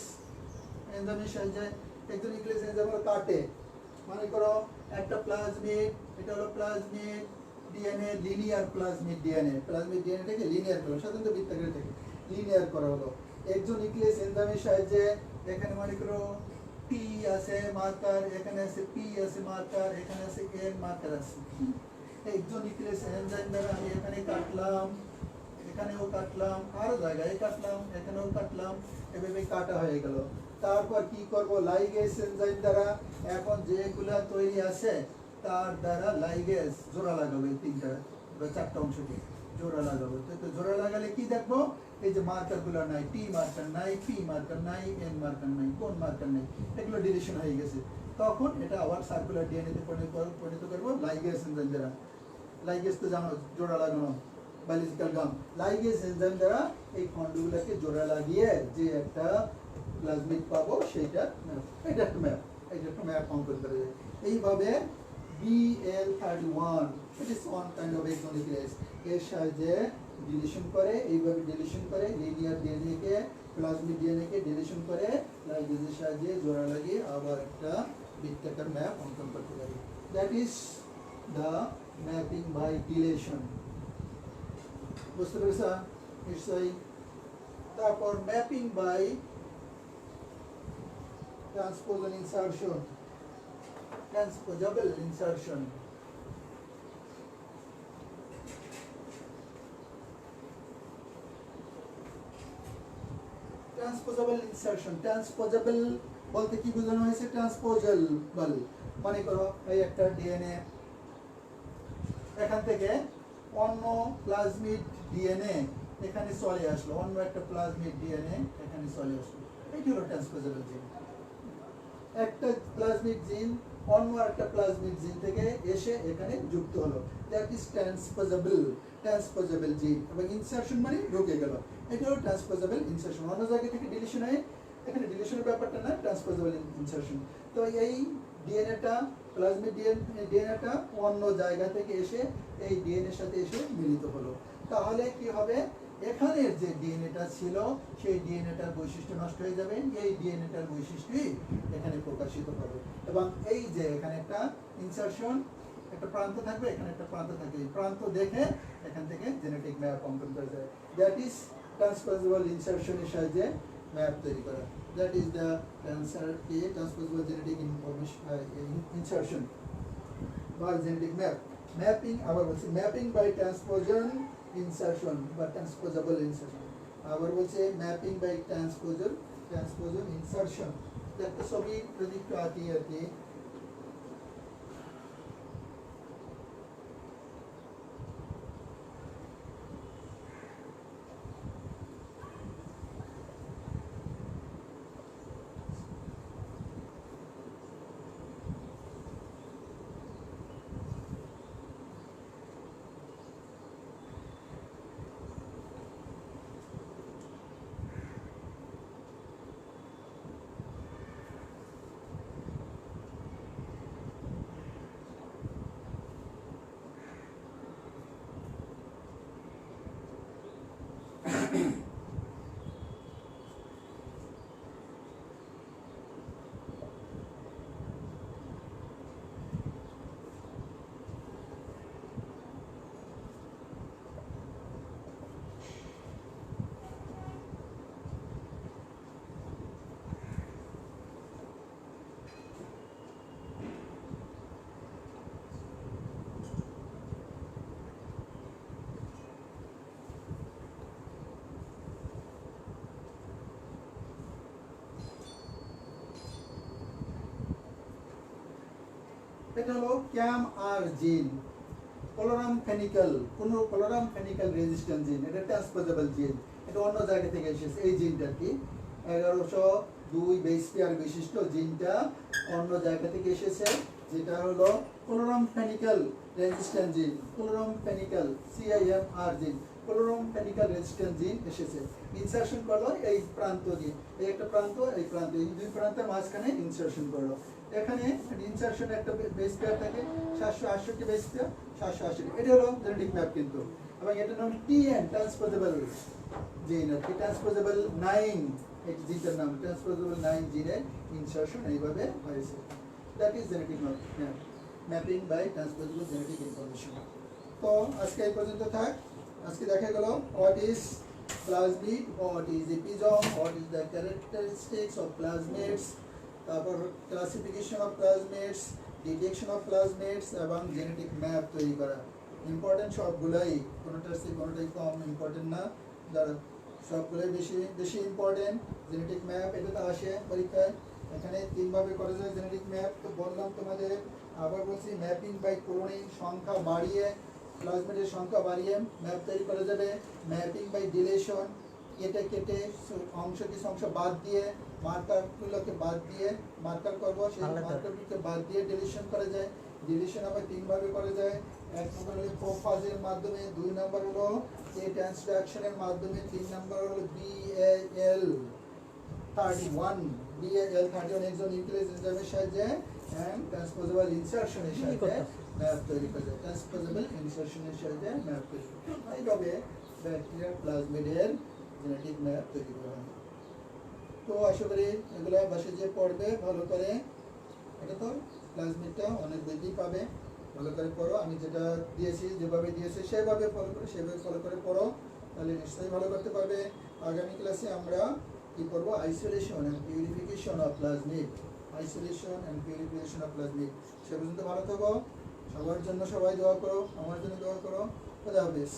এনজাইমের সাহায্যে, এক্সোনিউক্লিয়েজ এনজাইম হলো কাটে। মনে করো একটা প্লাজমিড, এটা হলো plasmid DNA, linear plasmid DNA, plasmid ডিএনএটাকে লিনিয়ার করা, সাধারণত বৃত্তাকারে থাকে, লিনিয়ার করা হলো এক্সোনিউক্লিয়েজ এনজাইমের সাহায্যে। এখানে মনে করো টি আছে মার্কার, এখানে আছে পি আছে মার্কার, এখানে আছে এন মার্কার আছে। এক্সোনিউক্লিয়েজ এনজাইম দ্বারা আমি এখানে কাটলাম, এখানেও কাটলাম, আরো জায়গায় কাটলাম, এখানেও কাটলাম, এভাবে কাটা হয়ে গেল। তারপর কি করব, লাইগেজ এনজাইম দ্বারা এখন যেগুলা তৈরি আছে তার দ্বারা লাইগেজ জোড়া লাগাবো, এই তিনটা বা চারটা অংশকে জোড়া লাগাবো। তো জোড়া লাগালে কি দেখবো, এই যে মার্কার গুলো নাই, টি মার্কার নাই, পি মার্কার নাই, এন মার্কার নাই, কোন মার্কার নাই, এগুলো ডিলিশন হয়ে গেছে। তখন এটা আবার সার্কুলার ডিএনএ তে পরিণত করবো লাইগেজ এনজাইম দ্বারা। লাইগেজ তো জানো জোড়া লাগানো, বায়োলজিক্যাল গাম। লাইগেজ এনজাইম দ্বারা এই খণ্ডগুলোকে জোড়া লাগিয়ে যে একটা প্লাজমিড পাবো সেইটা ম্যাপ, এটা একটা ম্যাপ, এটা একটা ম্যাপ অঙ্কন করে যায়। এইভাবে BAL 31 it is one kind of exonuclease, এর সাহায্যে ডিলিশন করে, এইভাবে ডিলিশন করে লিনিয়ার ডিএনএ কে প্লাজমিড ডিএনএ কে ডিলিশন করে লাইগেজের সাহায্যে জোড়া লাগিয়ে আবার একটা বৃত্তাকার ম্যাপ অঙ্কন করতে পারি। That is the mapping by deletion. বুঝতে পেরেছ নিশ্চয়ই? তারপর mapping by transposal insertion, transposable insertion. Transposable insertion, transposable বলতে কি বোঝানো হয়েছে? ট্রান্সপোজাবল মনে করো এই একটা ডিএনএ, এখান থেকে অন্য প্লাজমিড ডিএনএ এখানে চলে আসলো, অন্য একটা প্লাজমিড ডিএনএ এখানে চলে আসলো, এটি হলো ট্রান্সপোজাবল জিন। একটা প্লাজমিড জিন অন্য একটা প্লাজমিড জিন থেকে এসে এখানে যুক্ত হলো, দ্যাট ইজ ট্রান্সপোজাবল, ট্রান্সপোজাবল জিন। এবং ইনসারশন মানে ঢুকে গেল, এটা হলো ট্রান্সপোজাবল ইনসারশন। অন্য জায়গা থেকে ডিলিশন হয়, এখানে ডিলিশনের ব্যাপারটা না, ট্রান্সপোজাবল ইনসারশন। তো এই ডিএনএটা, প্লাজমিড ডিএনএটা অন্য জায়গা থেকে এসে এই ডিএনএর সাথে এসে মিলিত হলো। তাহলে কি হবে, এখানের যে ডিএনএটা ছিল সেই ডিএনএটার বৈশিষ্ট্য নষ্ট হয়ে যাবে, এই ডিএনএটার বৈশিষ্ট্যই এখানে প্রকাশিত হবে। এবং এই যে এখানে একটা ইনসারশন, একটা প্রান্ত থাকবে, এখানে একটা প্রান্ত থাকবে, এই প্রান্ত দেখে এখান থেকে জেনেটিক ম্যাপ অঙ্কন করা যায়। দ্যাট ইজ ট্রান্সপোজাবল ইনসারশনের সাহায্যে ম্যাপ তৈরি করা। That is the transposable genetic information insertion by genetic map. Mapping, আবার বলছে mapping by transposon insertion বা transposable insertion. আবার বলছে mapping by transposon insertion. একটা ছবি যদি একটু আঁকি আর কি, এটা হলো CAM-R জিন, ক্লোরামফেনিক্যাল রেজিস্ট্যান্ট জিন, এটা ট্রান্সপোজেবল জিন, এটা অন্য জায়গা থেকে এসেছে। এই জিনটা কি 1102 বেস পেয়ার বিশিষ্ট জিনটা অন্য জায়গা থেকে এসেছে, যেটা হলো ক্লোরামফেনিক্যাল রেজিস্ট্যান্ট জিন, ক্লোরামফেনিক্যাল CAM-R জিন, ক্লোরামফেনিক্যাল রেজিস্ট্যান্ট জিন এসেছে। ইনসারশন করলো এই প্রান্ত দিয়ে, এই একটা প্রান্ত, এই প্রান্ত, এই দুই প্রান্তের মাঝখানে ইনসারশন করলো। এখানে ইনসারশন একটা বেস পেয়ার থাকে 768 বেস পেয়ার, 780, এটা হলো জেনেটিক ম্যাপ কিন্তু। এবং এটার নাম TN ট্রান্সপোজেবল জিন, আর কি ট্রান্সপোজেবল 9, এই জিনটার নাম ট্রান্সপোজেবল 9 জিনের ইনসারশন এইভাবে হয়েছে। That is genetic map, mapping by transposable genetic information. তো আজকে এই পর্যন্ত থাক। আজকে দেখা গেল what is plasmid, what is episome, what is the characteristics of plasmids, তারপর classification of plasmids, detection of plasmids এবং জেনেটিক ম্যাপ তৈরি করা। ইম্পর্টেন্ট সবগুলাই, কোনোটাই কম ইম্পর্টেন্ট না, যারা সবগুলোই বেশি ইম্পর্টেন্ট। জেনেটিক ম্যাপ এটা তো আসে পরীক্ষায়, এখানে 3 ভাবে করা যায় জেনেটিক ম্যাপ। তো বললাম তোমাদের, আবার বলছি, ম্যাপিং বাই ক্লোনিং, সংখ্যা বাড়িয়ে, প্লাজমিডের সংখ্যা বাড়িয়ে ম্যাপ তৈরি করা যাবে। ম্যাপিং বাই ডিলেশন, কেটে কিছু অংশ বাদ দিয়ে, মার্কারগুলোকে বাদ দিয়ে মার্কার করবো, সেই মার্কারগুলোকে বাদ দিয়ে ডিলিশন করা যায়। ডিলিশন আবার 3 ভাবে করা যায়। 1 নম্বর হলো প্রোফাজের মাধ্যমে, 2 নম্বর হলো ট্রান্সডাকশনের মাধ্যমে, 3 নম্বর হলো BAL31 একজন নিউক্লিয়াস এনজাইমের সাহায্যে এন্ড ট্রান্সপোজেবল ইনসারশনের সাহায্যে ম্যাপ তৈরি করা যায়। ট্রান্সপোজেবল ইনসারশনের সাহায্যে ম্যাপ তৈরি করা যায়। এইভাবে ব্যাকটেরিয়া প্লাজমিডের জেনেটিক ম্যাপ তৈরি করা হয়। তো আশা করি এগুলো বাসে যে পড়বে ভালো করে, এটা তো প্লাজমিডটা অনেক বইতেই পাবে, ভালো করে পড়ো। আমি যেটা দিয়েছি, যেভাবে দিয়েছি সেভাবে ফলো করে পড়ো, তাহলে নিশ্চয়ই ভালো করতে পারবে। আগামী ক্লাসে আমরা কি করবো, isolation and purification of plasmid, সে পর্যন্ত ভালো থাকো। সবার জন্য সবাই দোয়া করো, আমার জন্য দোয়া করো। খোদা হাফেজ।